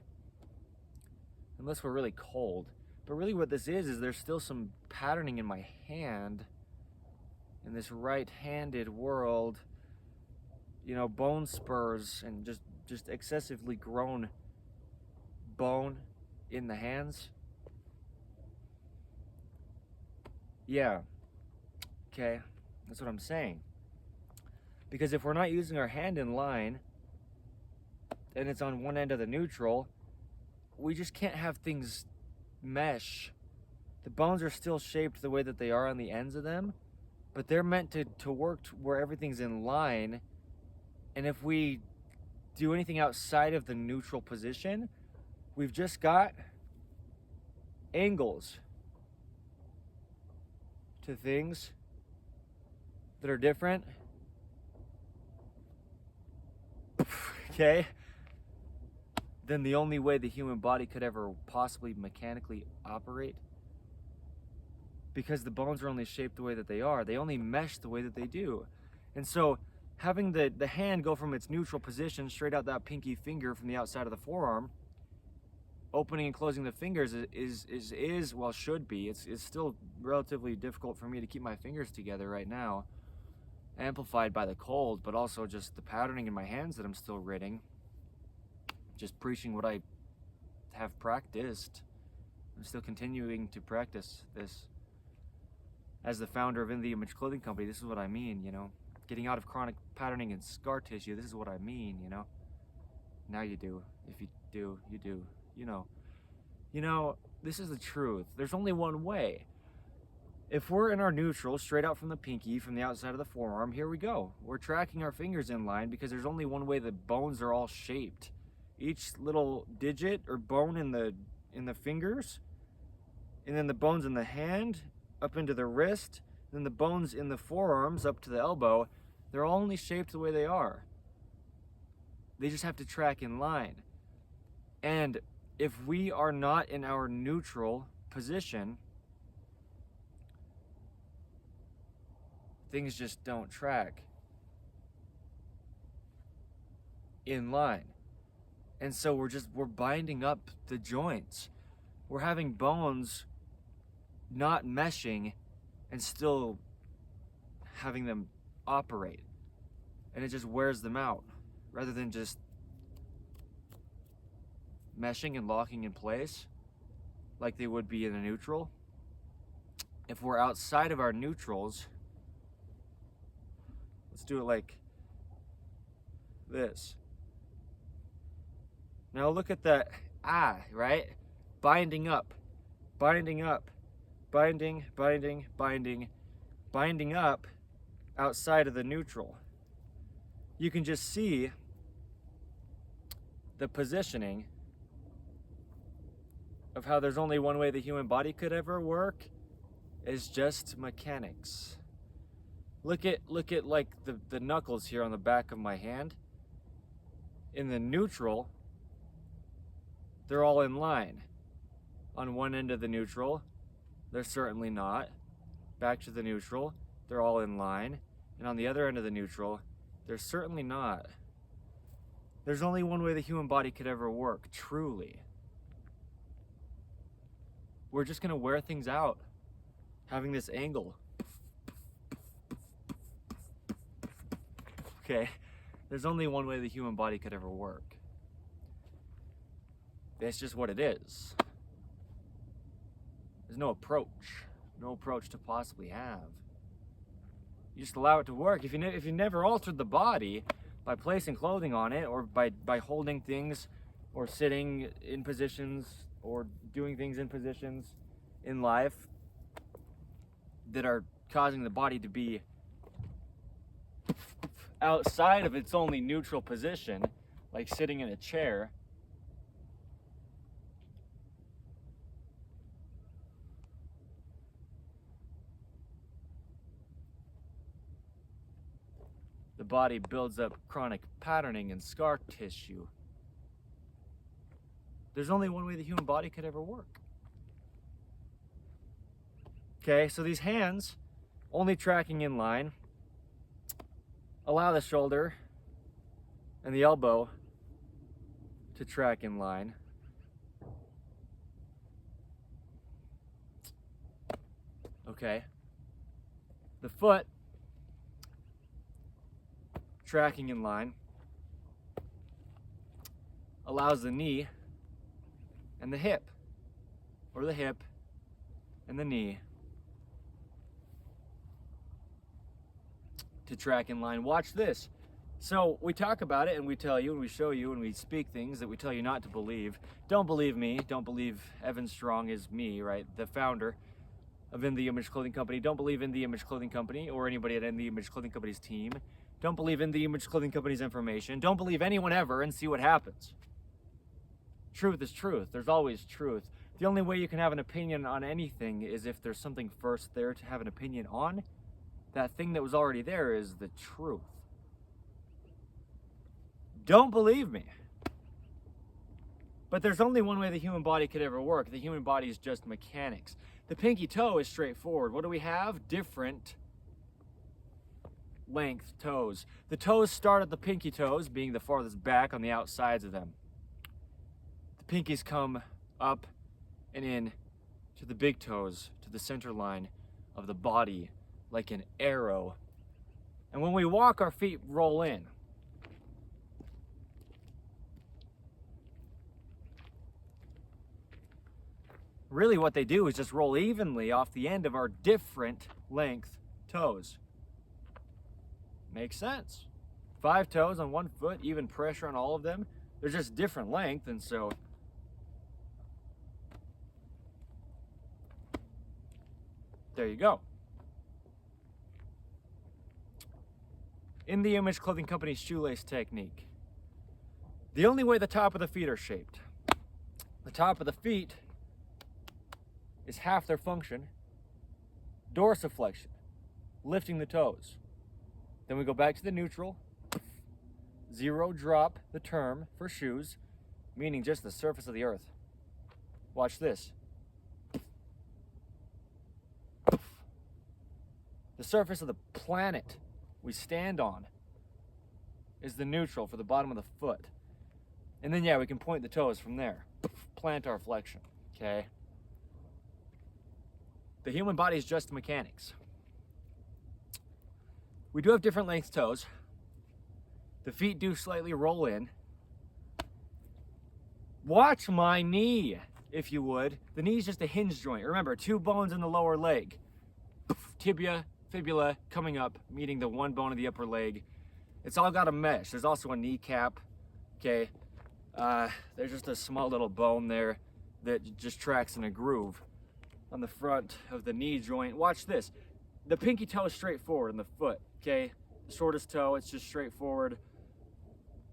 Unless we're really cold. But really what this is there's still some patterning in my hand, in this right-handed world, you know, bone spurs and just excessively grown bone in the hands. Yeah, okay, that's what I'm saying. Because if we're not using our hand in line, and it's on one end of the neutral, we just can't have things mesh. The bones are still shaped the way that they are on the ends of them, but they're meant to work where everything's in line. And if we do anything outside of the neutral position, we've just got angles to things that are different. Okay? Than the only way the human body could ever possibly mechanically operate. Because the bones are only shaped the way that they are. They only mesh the way that they do. And so having the hand go from its neutral position straight out that pinky finger from the outside of the forearm, opening and closing the fingers is well, should be. It's still relatively difficult for me to keep my fingers together right now, amplified by the cold, but also just the patterning in my hands that I'm still ridding. Just preaching what I have practiced. I'm still continuing to practice this. As the founder of In the Image Clothing Company, this is what I mean, you know. Getting out of chronic patterning and scar tissue, this is what I mean, you know. Now you do. If you do, you do. You know. You know, this is the truth. There's only one way. If we're in our neutral, straight out from the pinky, from the outside of the forearm, here we go. We're tracking our fingers in line because there's only one way the bones are all shaped. Each little digit or bone in the fingers, and then the bones in the hand up into the wrist, then the bones in the forearms up to the elbow, they're all only shaped the way they are. They just have to track in line. And if we are not in our neutral position, things just don't track in line. And so we're binding up the joints. We're having bones not meshing and still having them operate. And it just wears them out rather than just meshing and locking in place like they would be in a neutral. If we're outside of our neutrals, let's do it like this. Now look at that right? Binding up, binding up, binding, binding, binding, binding up outside of the neutral. You can just see the positioning of how there's only one way the human body could ever work is just mechanics. Look at like the knuckles here on the back of my hand. In the neutral, they're all in line. On one end of the neutral, they're certainly not. Back to the neutral, they're all in line. And on the other end of the neutral, they're certainly not. There's only one way the human body could ever work, truly. We're just gonna wear things out, having this angle. Okay, there's only one way the human body could ever work. That's just what it is. There's no approach to possibly have. You just allow it to work. If you never altered the body by placing clothing on it, or by holding things, or sitting in positions, or doing things in positions in life that are causing the body to be outside of its only neutral position, like sitting in a chair, the body builds up chronic patterning and scar tissue. There's only one way the human body could ever work. Okay, so these hands, only tracking in line, allow the shoulder and the elbow to track in line. Okay. The foot, tracking in line, allows the knee and the hip, or the hip and the knee, to track in line. Watch this. So we talk about it and we tell you and we show you and we speak things that we tell you not to believe. Don't believe me. Don't believe Evan Strong is me, right? The founder of In The Image Clothing Company. Don't believe In The Image Clothing Company or anybody at In The Image Clothing Company's team. Don't believe In The Image Clothing Company's information. Don't believe anyone ever and see what happens. Truth is truth. There's always truth. The only way you can have an opinion on anything is if there's something first there to have an opinion on. That thing that was already there is the truth. Don't believe me. But there's only one way the human body could ever work. The human body is just mechanics. The pinky toe is straightforward. What do we have? Different length toes. The toes start at the pinky toes, being the farthest back on the outsides of them. The pinkies come up and in to the big toes, to the center line of the body, like an arrow. And when we walk, our feet roll in. Really what they do is just roll evenly off the end of our different length toes. Makes sense. 5 toes on one foot, even pressure on all of them. They're just different length, and so there you go. In the Image Clothing Company's shoelace technique, the only way the top of the feet are shaped. The top of the feet is half their function, dorsiflexion, lifting the toes. Then we go back to the neutral, 0 drop the term for shoes, meaning just the surface of the earth. Watch this. The surface of the planet we stand on is the neutral for the bottom of the foot. And then, yeah, we can point the toes from there. Plantar flexion, okay? The human body is just mechanics. We do have different length toes. The feet do slightly roll in. Watch my knee, if you would. The knee is just a hinge joint. Remember, 2 bones in the lower leg. Tibia, fibula coming up, meeting the 1 bone of the upper leg. It's all got a mesh. There's also a kneecap, okay? There's just a small little bone there that just tracks in a groove on the front of the knee joint. Watch this. The pinky toe is straight forward in the foot, okay? The shortest toe, it's just straight forward.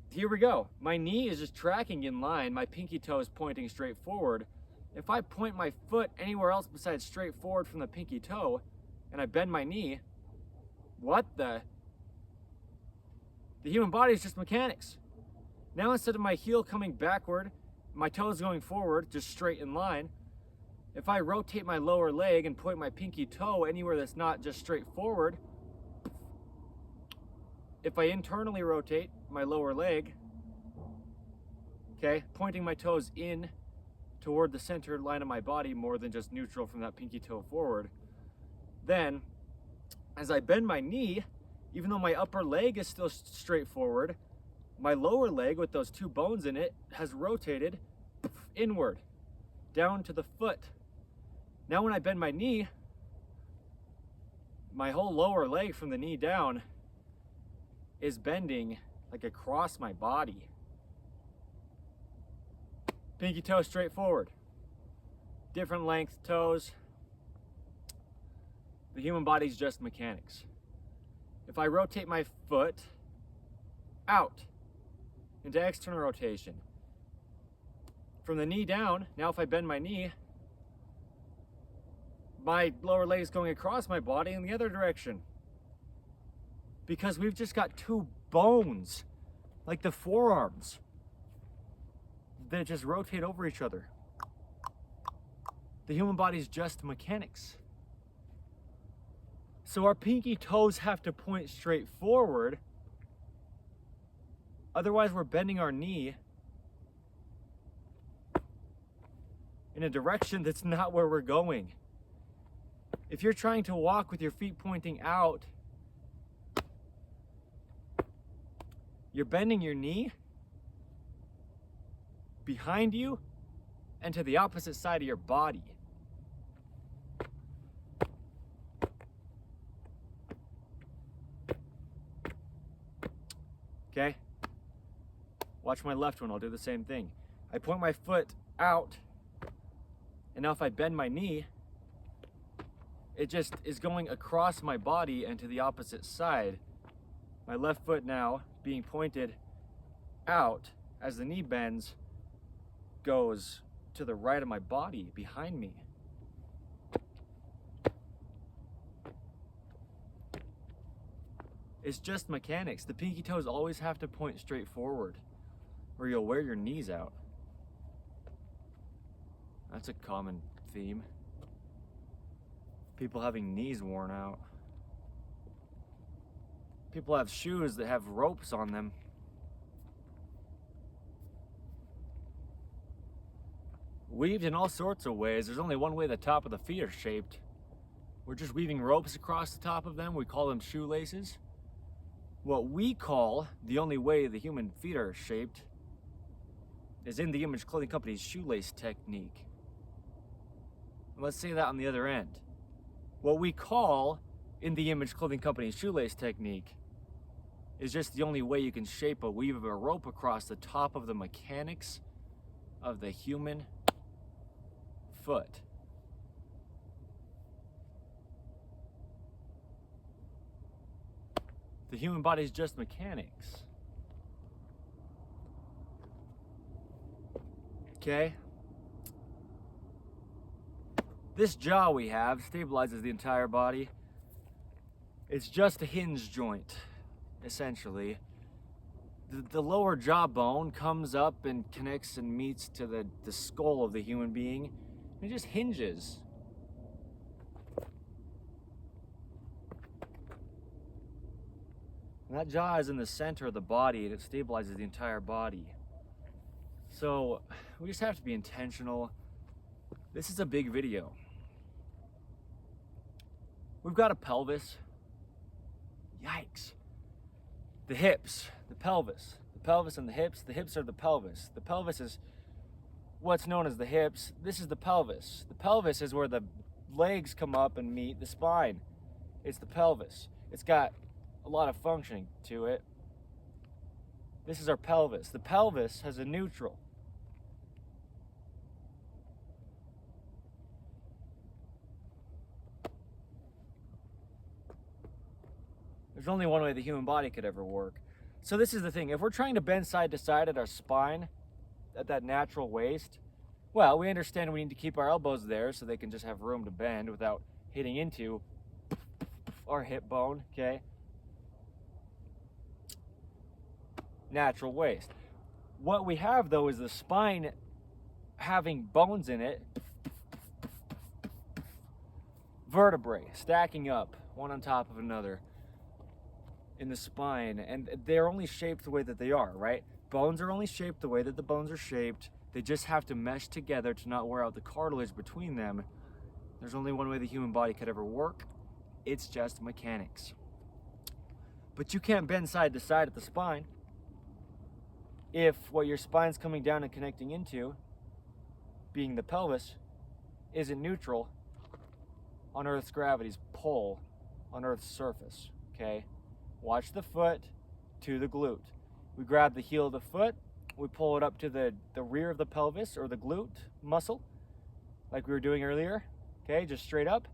Here we go. My knee is just tracking in line. My pinky toe is pointing straight forward. If I point my foot anywhere else besides straight forward from the pinky toe, and I bend my knee, what the? The human body is just mechanics. Now instead of my heel coming backward, my toes going forward, just straight in line, if I rotate my lower leg and point my pinky toe anywhere that's not just straight forward, if I internally rotate my lower leg, okay, pointing my toes in toward the center line of my body more than just neutral from that pinky toe forward, then as I bend my knee, even though my upper leg is still straight forward, my lower leg with those two bones in it has rotated inward, down to the foot. Now when I bend my knee, my whole lower leg from the knee down is bending like across my body. Pinky toe straight forward. Different length toes. The human body's just mechanics. If I rotate my foot out into external rotation, from the knee down, now if I bend my knee, my lower leg is going across my body in the other direction. Because we've just got two bones, like the forearms, that just rotate over each other. The human body's just mechanics. So our pinky toes have to point straight forward. Otherwise, we're bending our knee in a direction that's not where we're going. If you're trying to walk with your feet pointing out, you're bending your knee behind you and to the opposite side of your body. Okay? Watch my left one, I'll do the same thing. I point my foot out, and now if I bend my knee, it just is going across my body and to the opposite side. My left foot now being pointed out as the knee bends goes to the right of my body behind me. It's just mechanics. The pinky toes always have to point straight forward or you'll wear your knees out. That's a common theme. People having knees worn out. People have shoes that have ropes on them. Weaved in all sorts of ways. There's only one way the top of the feet are shaped. We're just weaving ropes across the top of them. We call them shoelaces. What we call the only way the human feet are shaped is in the Image Clothing Company's shoelace technique. Let's say that on the other end. What we call in the Image Clothing Company's shoelace technique is just the only way you can shape a weave of a rope across the top of the mechanics of the human foot. The human body is just mechanics. Okay? This jaw we have stabilizes the entire body. It's just a hinge joint, essentially. The lower jawbone comes up and connects and meets to the skull of the human being. It just hinges. And that jaw is in the center of the body and it stabilizes the entire body. So we just have to be intentional. This is a big video. We've got a pelvis. Yikes. The hips, the pelvis and the hips. The hips are the pelvis. The pelvis is what's known as the hips. This is the pelvis. The pelvis is where the legs come up and meet the spine. It's the pelvis. It's got a lot of functioning to it. This is our pelvis. The pelvis has a neutral. There's only one way the human body could ever work. So this is the thing. If we're trying to bend side to side at our spine, at that natural waist, well, we understand we need to keep our elbows there so they can just have room to bend without hitting into our hip bone, okay? Natural waist. What we have though is the spine having bones in it, vertebrae stacking up one on top of another in the spine, and they're only shaped the way that they are, right? Bones are only shaped the way that the bones are shaped. They just have to mesh together to not wear out the cartilage between them. There's only one way the human body could ever work. It's just mechanics. But you can't bend side to side at the spine if what your spine's coming down and connecting into, being the pelvis, isn't neutral on Earth's gravity's pull on Earth's surface, okay? Watch the foot to the glute. We grab the heel of the foot, we pull it up to the rear of the pelvis or the glute muscle, like we were doing earlier, okay? Just straight up.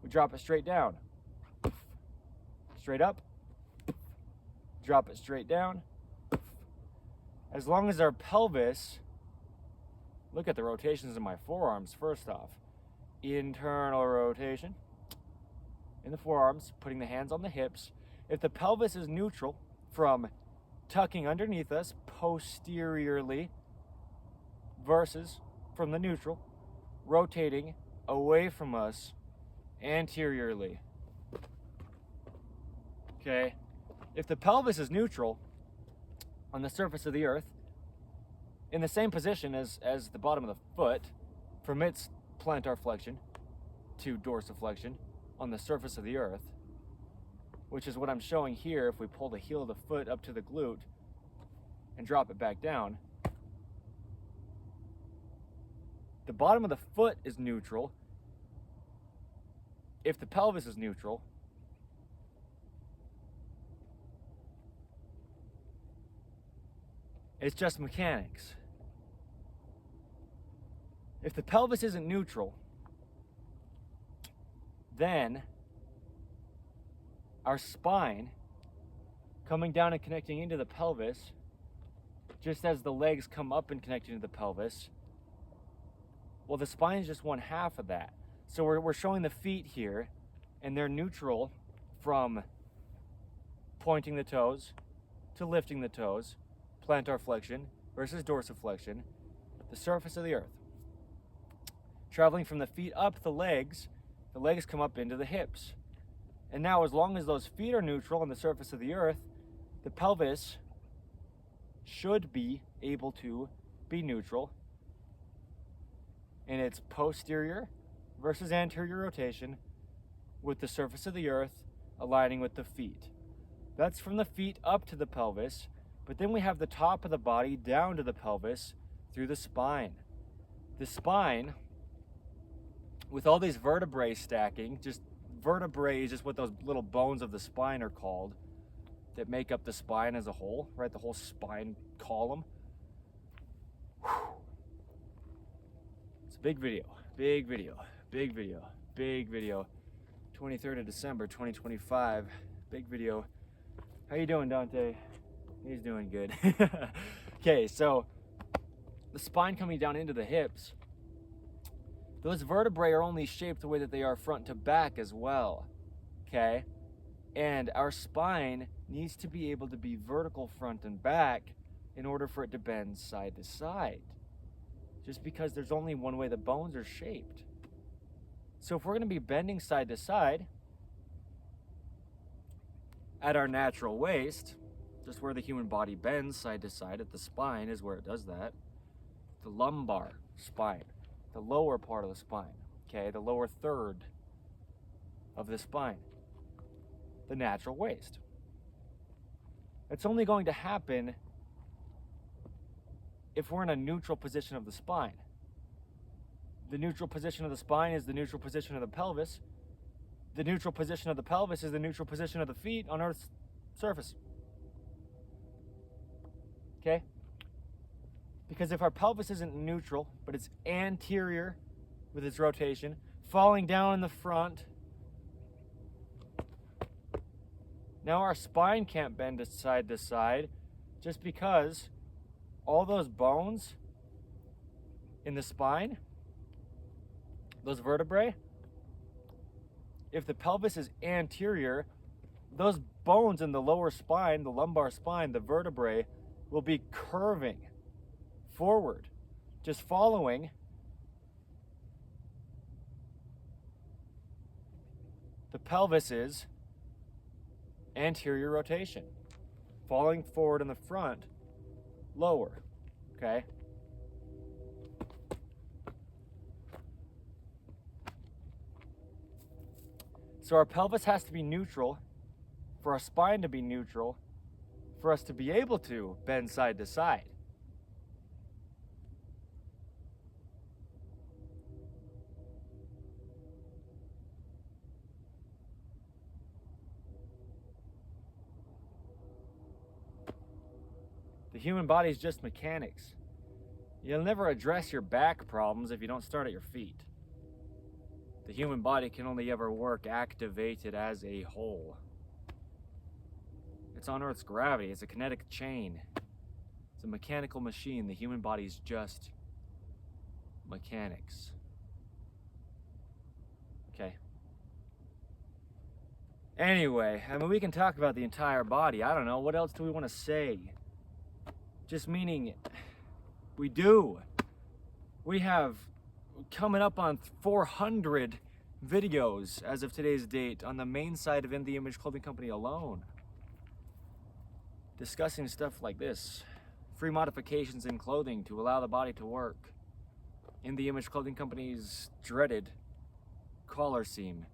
We drop it straight down. Straight up. Drop it straight down. As long as our pelvis, look at the rotations in my forearms first off. Internal rotation in the forearms, putting the hands on the hips. If the pelvis is neutral from tucking underneath us posteriorly versus from the neutral, rotating away from us anteriorly. Okay? If the pelvis is neutral on the surface of the earth, in the same position as the bottom of the foot, from its plantar flexion to dorsiflexion on the surface of the earth, which is what I'm showing here. If we pull the heel of the foot up to the glute and drop it back down, the bottom of the foot is neutral. If the pelvis is neutral, it's just mechanics. If the pelvis isn't neutral, then our spine coming down and connecting into the pelvis, just as the legs come up and connect into the pelvis, well, the spine is just one half of that. So we're showing the feet here, and they're neutral from pointing the toes to lifting the toes, plantar flexion versus dorsiflexion, the surface of the earth. Traveling from the feet up the legs come up into the hips. And now, as long as those feet are neutral on the surface of the earth, the pelvis should be able to be neutral in its posterior versus anterior rotation with the surface of the earth aligning with the feet. That's from the feet up to the pelvis, but then we have the top of the body down to the pelvis through the spine. The spine, with all these vertebrae stacking, just vertebrae is just what those little bones of the spine are called that make up the spine as a whole, right? The whole spine column. Whew. It's a big video, big video, big video, big video. 23rd of December, 2025, big video. How you doing, Dante? He's doing good. Okay, so the spine coming down into the hips, those vertebrae are only shaped the way that they are front to back as well, okay? And our spine needs to be able to be vertical front and back in order for it to bend side to side, just because there's only one way the bones are shaped. So if we're going to be bending side to side at our natural waist, just where the human body bends side to side at the spine is where it does that, the lumbar spine, the lower part of the spine, okay, the lower third of the spine, the natural waist. It's only going to happen if we're in a neutral position of the spine. The neutral position of the spine is the neutral position of the pelvis. The neutral position of the pelvis is the neutral position of the feet on Earth's surface. Okay? Because if our pelvis isn't neutral, but it's anterior with its rotation, falling down in the front, now our spine can't bend side to side just because all those bones in the spine, those vertebrae, if the pelvis is anterior, those bones in the lower spine, the lumbar spine, the vertebrae, will be curving forward, just following the pelvis's anterior rotation, falling forward in the front, lower, okay? So our pelvis has to be neutral for our spine to be neutral, for us to be able to bend side to side. The human body is just mechanics. You'll never address your back problems if you don't start at your feet. The human body can only ever work activated as a whole. It's on Earth's gravity. It's a kinetic chain. It's a mechanical machine. The human body is just mechanics. Okay. Anyway, I mean, we can talk about the entire body. I don't know. What else do we want to say? Just meaning, we do. We have coming up on 400 videos as of today's date on the main site of In The Image Clothing Company alone, discussing stuff like this: free modifications in clothing to allow the body to work, In The Image Clothing Company's dreaded collar seam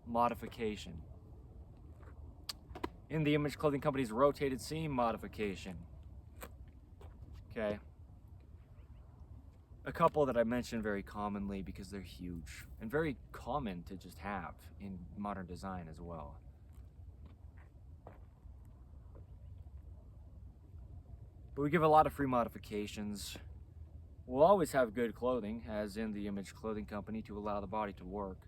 modification, In The Image Clothing Company's rotated seam modification. Okay. A couple that I mention very commonly because they're huge and very common to just have in modern design as well. But we give a lot of free modifications. We'll always have good clothing, as In The Image Clothing Company, to allow the body to work.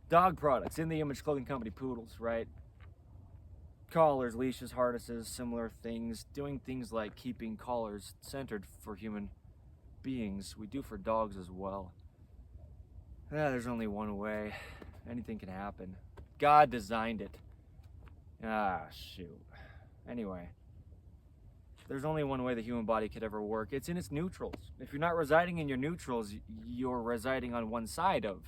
Dog products, In The Image Clothing Company, poodles, right? Collars, leashes, harnesses, similar things. Doing things like keeping collars centered for human beings. We do for dogs as well. There's only one way. Anything can happen. God designed it. Shoot. Anyway, there's only one way the human body could ever work. It's in its neutrals. If you're not residing in your neutrals, you're residing on one side of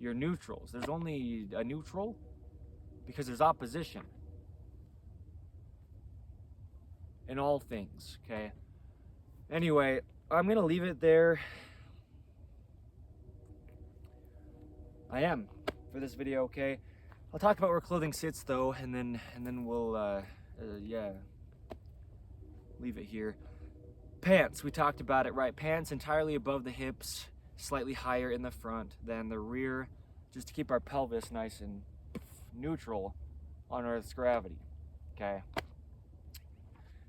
your neutrals. There's only a neutral because there's opposition in all things, okay? Anyway, I'm gonna leave it there. I am for this video, okay? I'll talk about where clothing sits though, and then we'll leave it here. Pants, we talked about it, right? Pants entirely above the hips, slightly higher in the front than the rear, just to keep our pelvis nice and neutral on Earth's gravity, okay?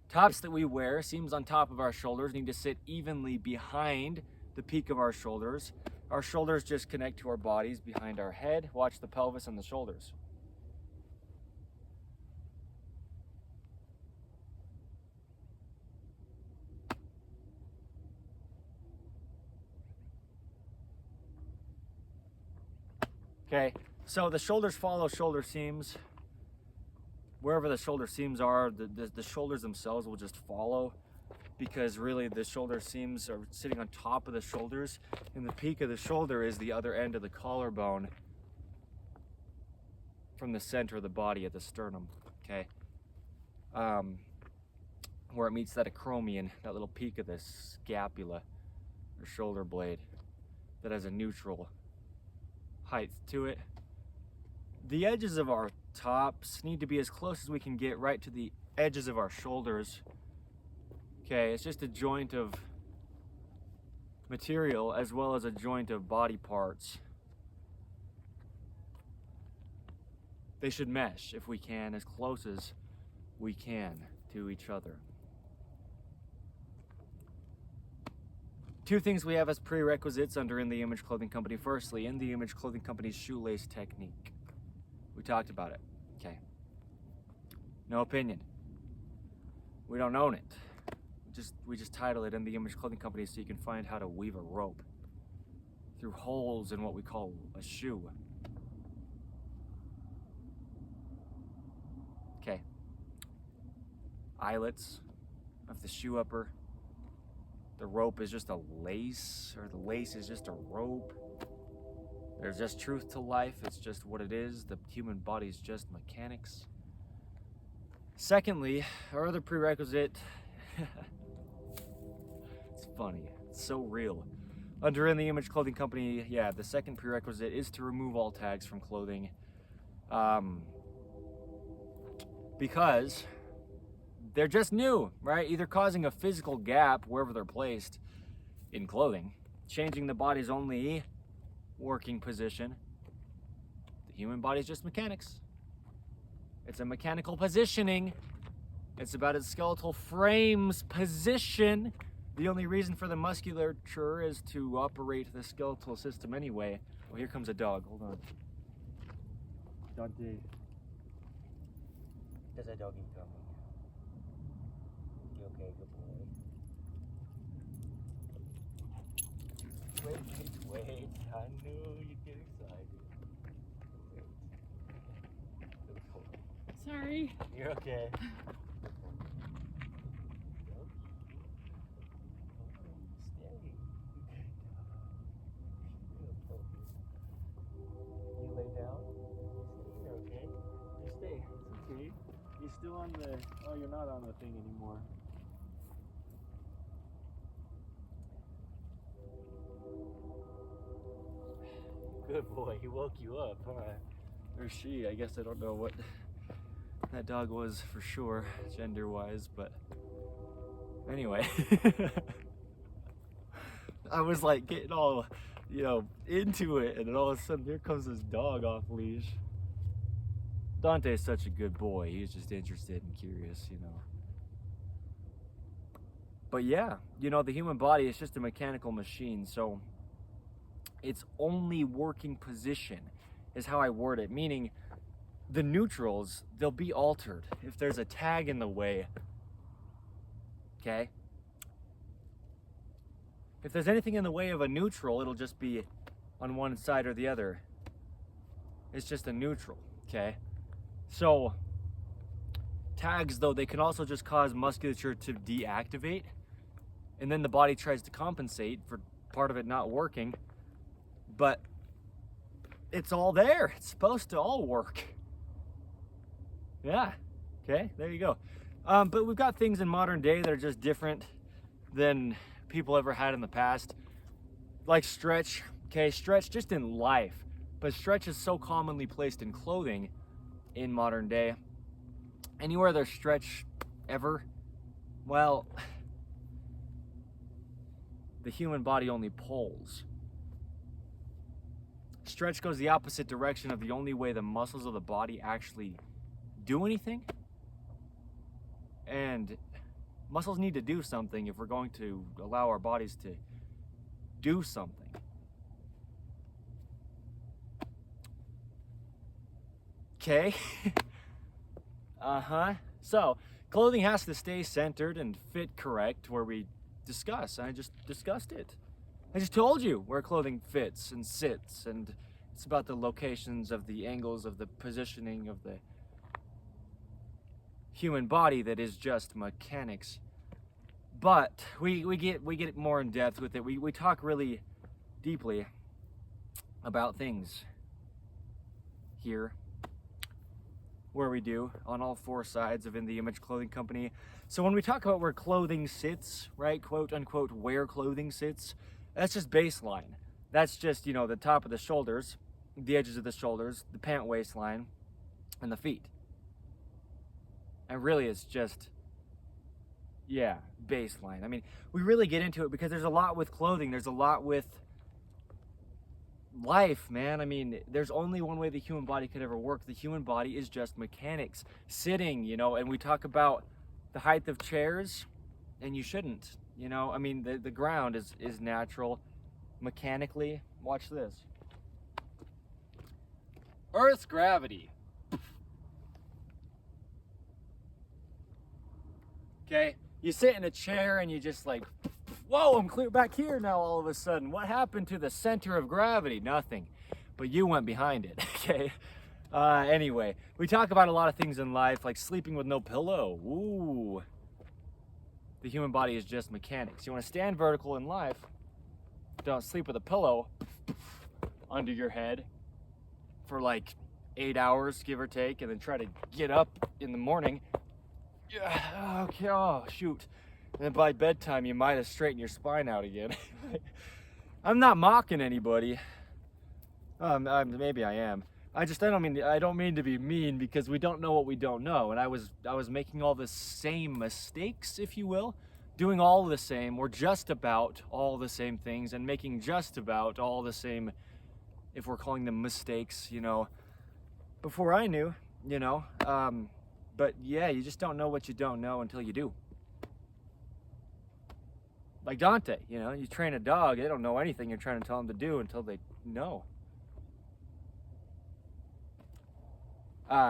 Tops that we wear, seams on top of our shoulders, need to sit evenly behind the peak of our shoulders. Our shoulders just connect to our bodies behind our head. Watch the pelvis and the shoulders. Okay, so the shoulders follow shoulder seams. Wherever the shoulder seams are, the shoulders themselves will just follow, because really the shoulder seams are sitting on top of the shoulders, and the peak of the shoulder is the other end of the collarbone from the center of the body at the sternum, okay? Where it meets that acromion, that little peak of the scapula or shoulder blade that has a neutral height to it. The edges of our tops need to be as close as we can get right to the edges of our shoulders. Okay, it's just a joint of material as well as a joint of body parts. They should mesh if we can, as close as we can to each other. Two things we have as prerequisites under In The Image Clothing Company. Firstly, In The Image Clothing Company's shoelace technique. We talked about it, okay? No opinion. We don't own it. We just title it In The Image Clothing Company so you can find how to weave a rope. through holes in what we call a shoe. Okay. Eyelets of the shoe upper. The rope is just a lace, or the lace is just a rope. There's just truth to life. It's just what it is. The human body is just mechanics. Secondly, our other prerequisite, it's funny, it's so real. Under In the Image Clothing Company, yeah, the second prerequisite is to remove all tags from clothing. Because they're just new, right? Either causing a physical gap wherever they're placed in clothing, changing the body's only working position. The human body is just mechanics. It's a mechanical positioning. It's about its skeletal frame's position. The only reason for the musculature is to operate the skeletal system anyway. Oh, here comes a dog. Hold on. Dante. There's a doggy coming. You okay, good boy? Wait. I knew you'd get excited. Sorry. You're okay. You lay down. You're okay. You stay. It's okay. You're still on the. Oh, you're not on the thing anymore. Good boy. He woke you up, huh? Or she. I guess I don't know what that dog was for sure, gender-wise, but anyway. I was like getting all, into it, and then all of a sudden here comes this dog off leash. Dante's such a good boy. He's just interested and curious, But yeah, the human body is just a mechanical machine, so its only working position is how I word it, meaning the neutrals, they'll be altered if there's a tag in the way, okay? If there's anything in the way of a neutral, it'll just be on one side or the other. It's just a neutral, okay? So, tags, though, they can also just cause musculature to deactivate, and then the body tries to compensate for part of it not working, but it's all there. It's supposed to all work. Yeah, okay, there you go. But we've got things in modern day that are just different than people ever had in the past. Like stretch, okay, stretch just in life. But stretch is so commonly placed in clothing in modern day. Anywhere there's stretch ever, well, the human body only pulls. Stretch goes the opposite direction of the only way the muscles of the body actually do anything. And muscles need to do something if we're going to allow our bodies to do something. Okay. So, clothing has to stay centered and fit correct where we discuss. I just discussed it. I just told you where clothing fits and sits, and it's about the locations of the angles of the positioning of the human body that is just mechanics. But we get more in depth with it. We talk really deeply about things here, where we do on all four sides of In the Image Clothing Company. So when we talk about where clothing sits, right, quote unquote, where clothing sits, that's just baseline. That's just, the top of the shoulders, the edges of the shoulders, the pant waistline, and the feet. And really it's just, baseline. I mean, we really get into it because there's a lot with clothing. There's a lot with life, man. I mean, there's only one way the human body could ever work. The human body is just mechanics. Sitting, and we talk about the height of chairs, and you shouldn't, I mean, the ground is natural mechanically. Watch this. Earth's gravity. Okay, you sit in a chair and you just like Whoa, I'm clear back here now all of a sudden. What happened to the center of gravity? Nothing. But you went behind it, okay? Anyway, we talk about a lot of things in life, like sleeping with no pillow. Ooh. The human body is just mechanics. You want to stand vertical in life, don't sleep with a pillow under your head for like 8 hours, give or take, and then try to get up in the morning. Yeah, okay, oh, shoot. And then by bedtime, you might have straightened your spine out again. I'm not mocking anybody. Maybe I am. I don't mean to be mean, because we don't know what we don't know. And I was making all the same mistakes, if you will, doing all the same, or just about all the same things, and making just about all the same, if we're calling them mistakes, you know, before I knew, you know. But yeah, you just don't know what you don't know until you do. Like Dante, you know, you train a dog, they don't know anything you're trying to tell them to do until they know.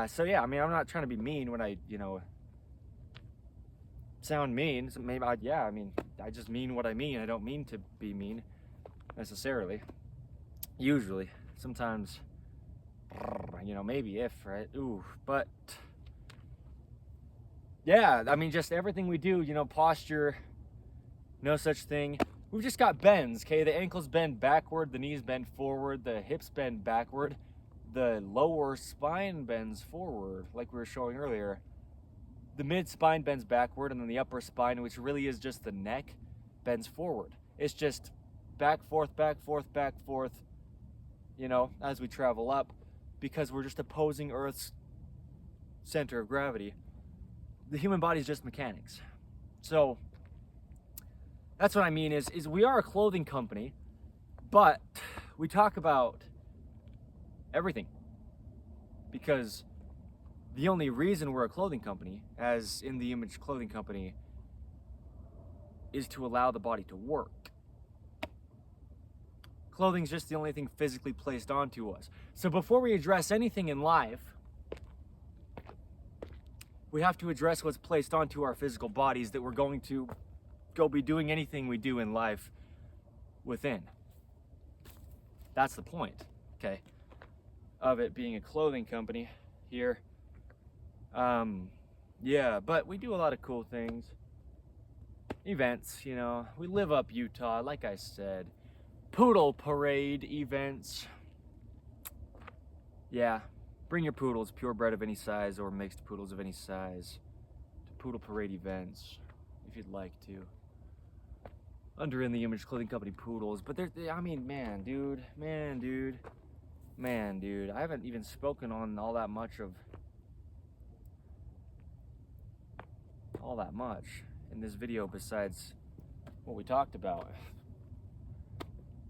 So yeah, I mean, I'm not trying to be mean when I, you know, sound mean. So maybe I just mean what I mean. I don't mean to be mean necessarily. Usually, sometimes, you know, maybe if, right? Ooh, but yeah, I mean, just everything we do, you know, posture, no such thing. We've just got bends, okay? The ankles bend backward, the knees bend forward, the hips bend backward, the lower spine bends forward, like we were showing earlier. The mid spine bends backward, and then the upper spine, which really is just the neck, bends forward. It's just back, forth, back, forth, back, forth, you know, as we travel up, because we're just opposing Earth's center of gravity. The human body is just mechanics. So that's what I mean is we are a clothing company, but we talk about everything, because the only reason we're a clothing company, as in the Image Clothing Company, is to allow the body to work. Clothing's just the only thing physically placed onto us. So before we address anything in life, we have to address what's placed onto our physical bodies that we're going to go be doing anything we do in life within. That's the point, okay, of it being a clothing company here. Yeah, but we do a lot of cool things. Events, you know, we live up Utah, like I said. Poodle parade events. Yeah, bring your poodles, purebred of any size or mixed poodles of any size, to poodle parade events, if you'd like to. Under In the Image Clothing Company poodles, but I mean, man, dude, I haven't even spoken on all that much in this video besides what we talked about.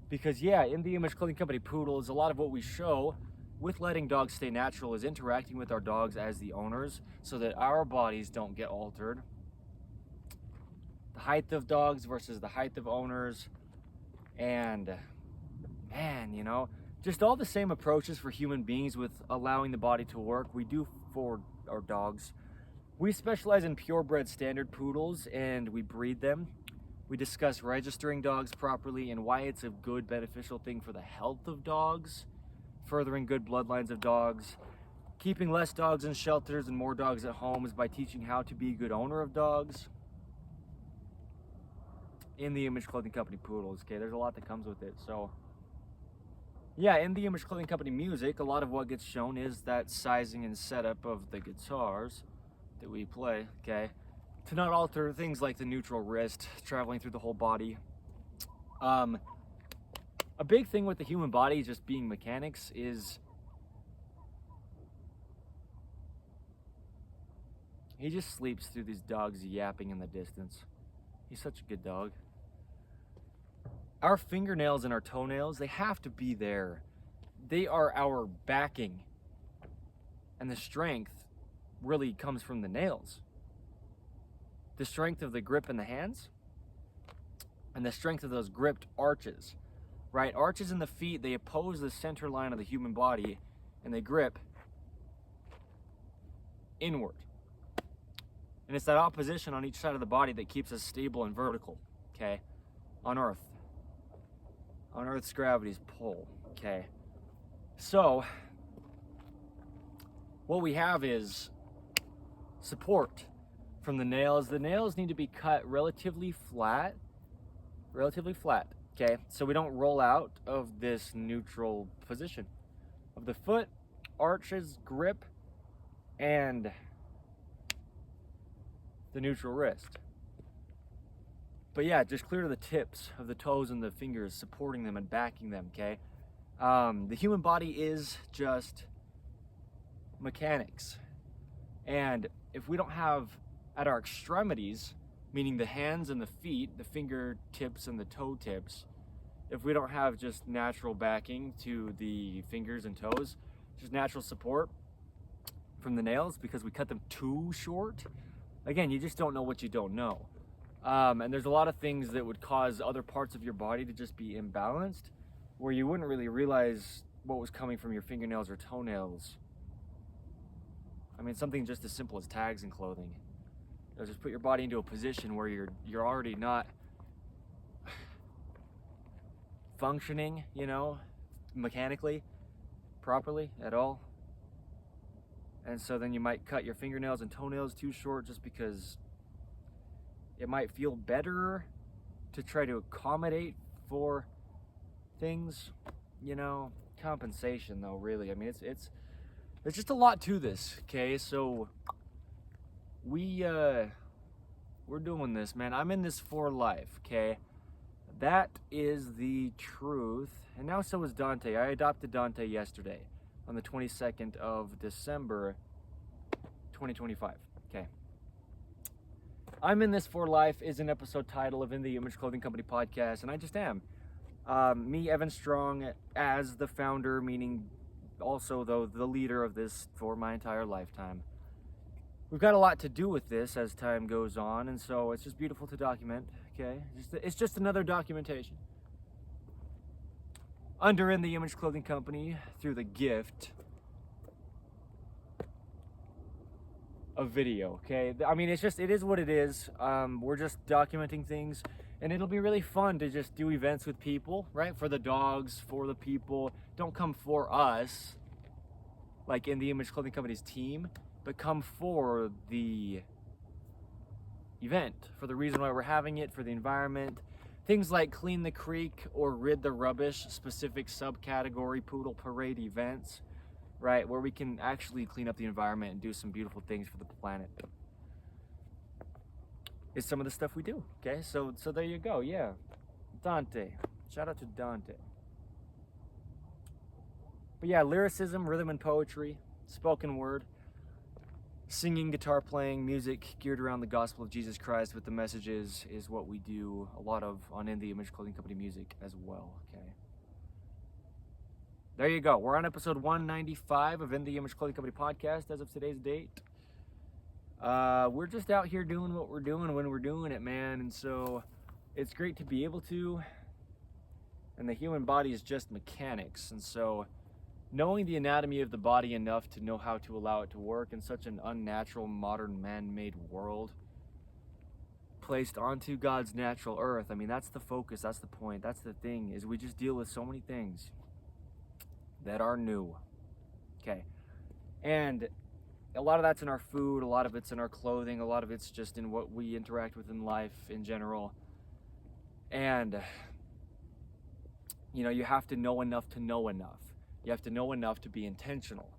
Because yeah, In the Image Clothing Company poodles, a lot of what we show with letting dogs stay natural is interacting with our dogs as the owners, so that our bodies don't get altered. The height of dogs versus the height of owners, and man, you know, just all the same approaches for human beings with allowing the body to work we do for our dogs. We specialize in purebred standard poodles, and we breed them. We discuss registering dogs properly and why it's a good, beneficial thing for the health of dogs, furthering good bloodlines of dogs, keeping less dogs in shelters and more dogs at homes by teaching how to be a good owner of dogs. In the Image Clothing Company poodles, okay, there's a lot that comes with it. So yeah, in the Image Clothing Company music, a lot of what gets shown is that sizing and setup of the guitars that we play, okay, to not alter things like the neutral wrist traveling through the whole body. A big thing with the human body just being mechanics is he just sleeps through these dogs yapping in the distance. He's such a good dog. Our fingernails and our toenails, they have to be there. They are our backing. And the strength really comes from the nails. The strength of the grip in the hands, and the strength of those gripped arches, right? Arches in the feet, they oppose the center line of the human body, and they grip inward. And it's that opposition on each side of the body that keeps us stable and vertical, okay? on Earth, on Earth's gravity's pull, okay? So, what we have is support from the nails. The nails need to be cut relatively flat, okay? So we don't roll out of this neutral position of the foot, arches, grip, and the neutral wrist. But yeah, just clear to the tips of the toes and the fingers, supporting them and backing them, okay? The human body is just mechanics. And if we don't have at our extremities, meaning the hands and the feet, the fingertips and the toe tips, if we don't have just natural backing to the fingers and toes, just natural support from the nails because we cut them too short, again, you just don't know what you don't know. And there's a lot of things that would cause other parts of your body to just be imbalanced, where you wouldn't really realize what was coming from your fingernails or toenails. I mean, something just as simple as tags in clothing. It'll just put your body into a position where you're already not functioning, you know, mechanically, properly at all. And so then you might cut your fingernails and toenails too short just because it might feel better to try to accommodate for things, you know. Compensation though, really. I mean, it's there's just a lot to this, okay? So we're doing this, man. I'm in this for life, okay? That is the truth. And now so is Dante. I adopted Dante yesterday on the 22nd of December 2025, okay? I'm in this for life is an episode title of In the Image Clothing Company podcast, and I just am. Me, Evan Strong, as the founder, meaning also though the leader of this for my entire lifetime. We've got a lot to do with this as time goes on, and so it's just beautiful to document, okay? It's just another documentation. Under In the Image Clothing Company, through the gift of video, okay? I mean, it is what it is. We're just documenting things, and it'll be really fun to just do events with people, right? For the dogs, for the people. Don't come for us, like In the Image Clothing Company's team, but come for the event, for the reason why we're having it, for the environment. Things like Clean the Creek or Rid the Rubbish, specific subcategory poodle parade events, right? Where we can actually clean up the environment and do some beautiful things for the planet. It's some of the stuff we do, okay? So there you go, yeah. Dante, shout out to Dante. But yeah, lyricism, rhythm and poetry, spoken word, singing, guitar playing, music geared around the gospel of Jesus Christ with the messages is what we do a lot of on In the Image Clothing Company music as well, okay? There you go. We're on episode 195 of In the Image Clothing Company podcast as of today's date. We're just out here doing what we're doing when we're doing it, man, and so it's great to be able to, and the human body is just mechanics, and so knowing the anatomy of the body enough to know how to allow it to work in such an unnatural, modern, man-made world placed onto God's natural earth. I mean, that's the focus, that's the point, that's the thing, is we just deal with so many things that are new, okay? And a lot of that's in our food, a lot of it's in our clothing, a lot of it's just in what we interact with in life in general. And, you know, you have to know enough to know enough. You have to know enough to be intentional.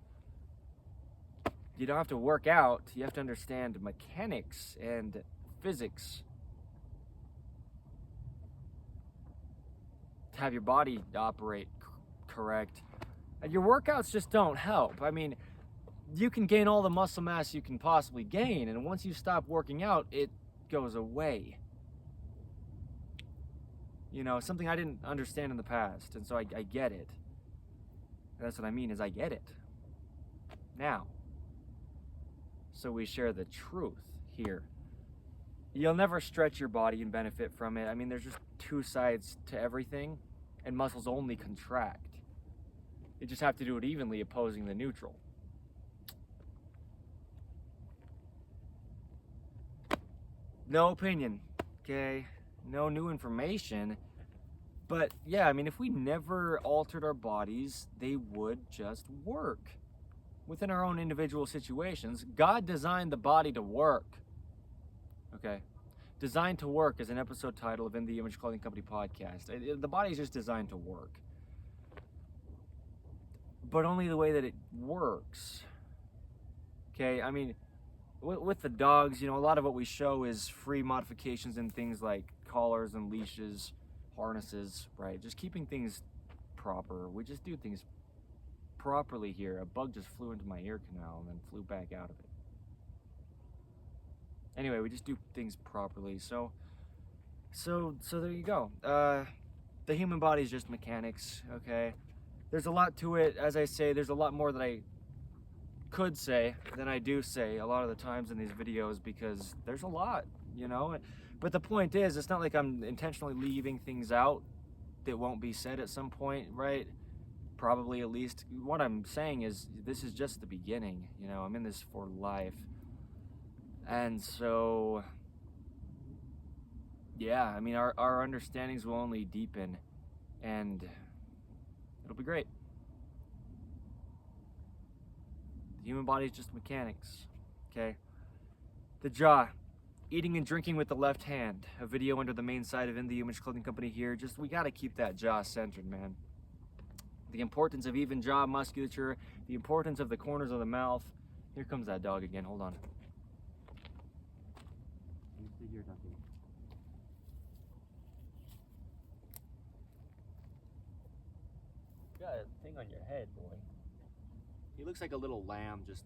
You don't have to work out, you have to understand mechanics and physics to have your body operate correct. And your workouts just don't help. I mean, you can gain all the muscle mass you can possibly gain, and once you stop working out, it goes away. You know, something I didn't understand in the past, and so I get it. That's what I mean, is I get it now. So we share the truth here. You'll never stretch your body and benefit from it. I mean, there's just two sides to everything, and muscles only contract. You just have to do it evenly, opposing the neutral. No opinion, okay? no new information. But yeah, I mean, if we never altered our bodies, they would just work within our own individual situations. God designed the body to work. Okay. Designed to Work is an episode title of In the Image Clothing Company podcast. The body is just designed to work, but only the way that it works. Okay, I mean, with the dogs, you know, a lot of what we show is free modifications in things like collars and leashes, harnesses, right? Just keeping things proper. We just do things properly here. A bug just flew into my ear canal and then flew back out of it. Anyway, we just do things properly. So there you go. The human body is just mechanics, okay? There's a lot to it. As I say, there's a lot more that I could say than I do say a lot of the times in these videos, because there's a lot, you know? But the point is, it's not like I'm intentionally leaving things out that won't be said at some point, right? Probably, at least. What I'm saying is, this is just the beginning, you know? I'm in this for life. And so, yeah, I mean, our understandings will only deepen, and it'll be great. The human body is just mechanics, okay? The jaw, eating and drinking with the left hand. A video under the main site of In the Image Clothing Company here. Just, we gotta keep that jaw centered, man. The importance of even jaw musculature, the importance of the corners of the mouth. Here comes that dog again, hold on. Here, nothing. You got a thing on your head, boy. He looks like a little lamb just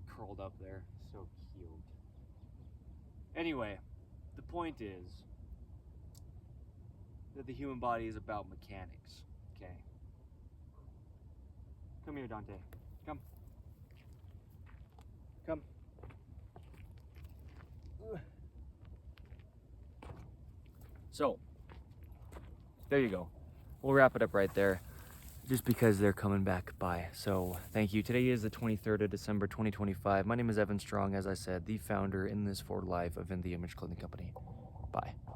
curled up there. So cute. Anyway, the point is that the human body is about mechanics, okay? Come here, Dante. Come. Come. So, there you go. We'll wrap it up right there, just because they're coming back by. So, thank you. Today is the 23rd of December, 2025. My name is Evan Strong, as I said, the founder in this for life of In the Image Clothing Company. Bye.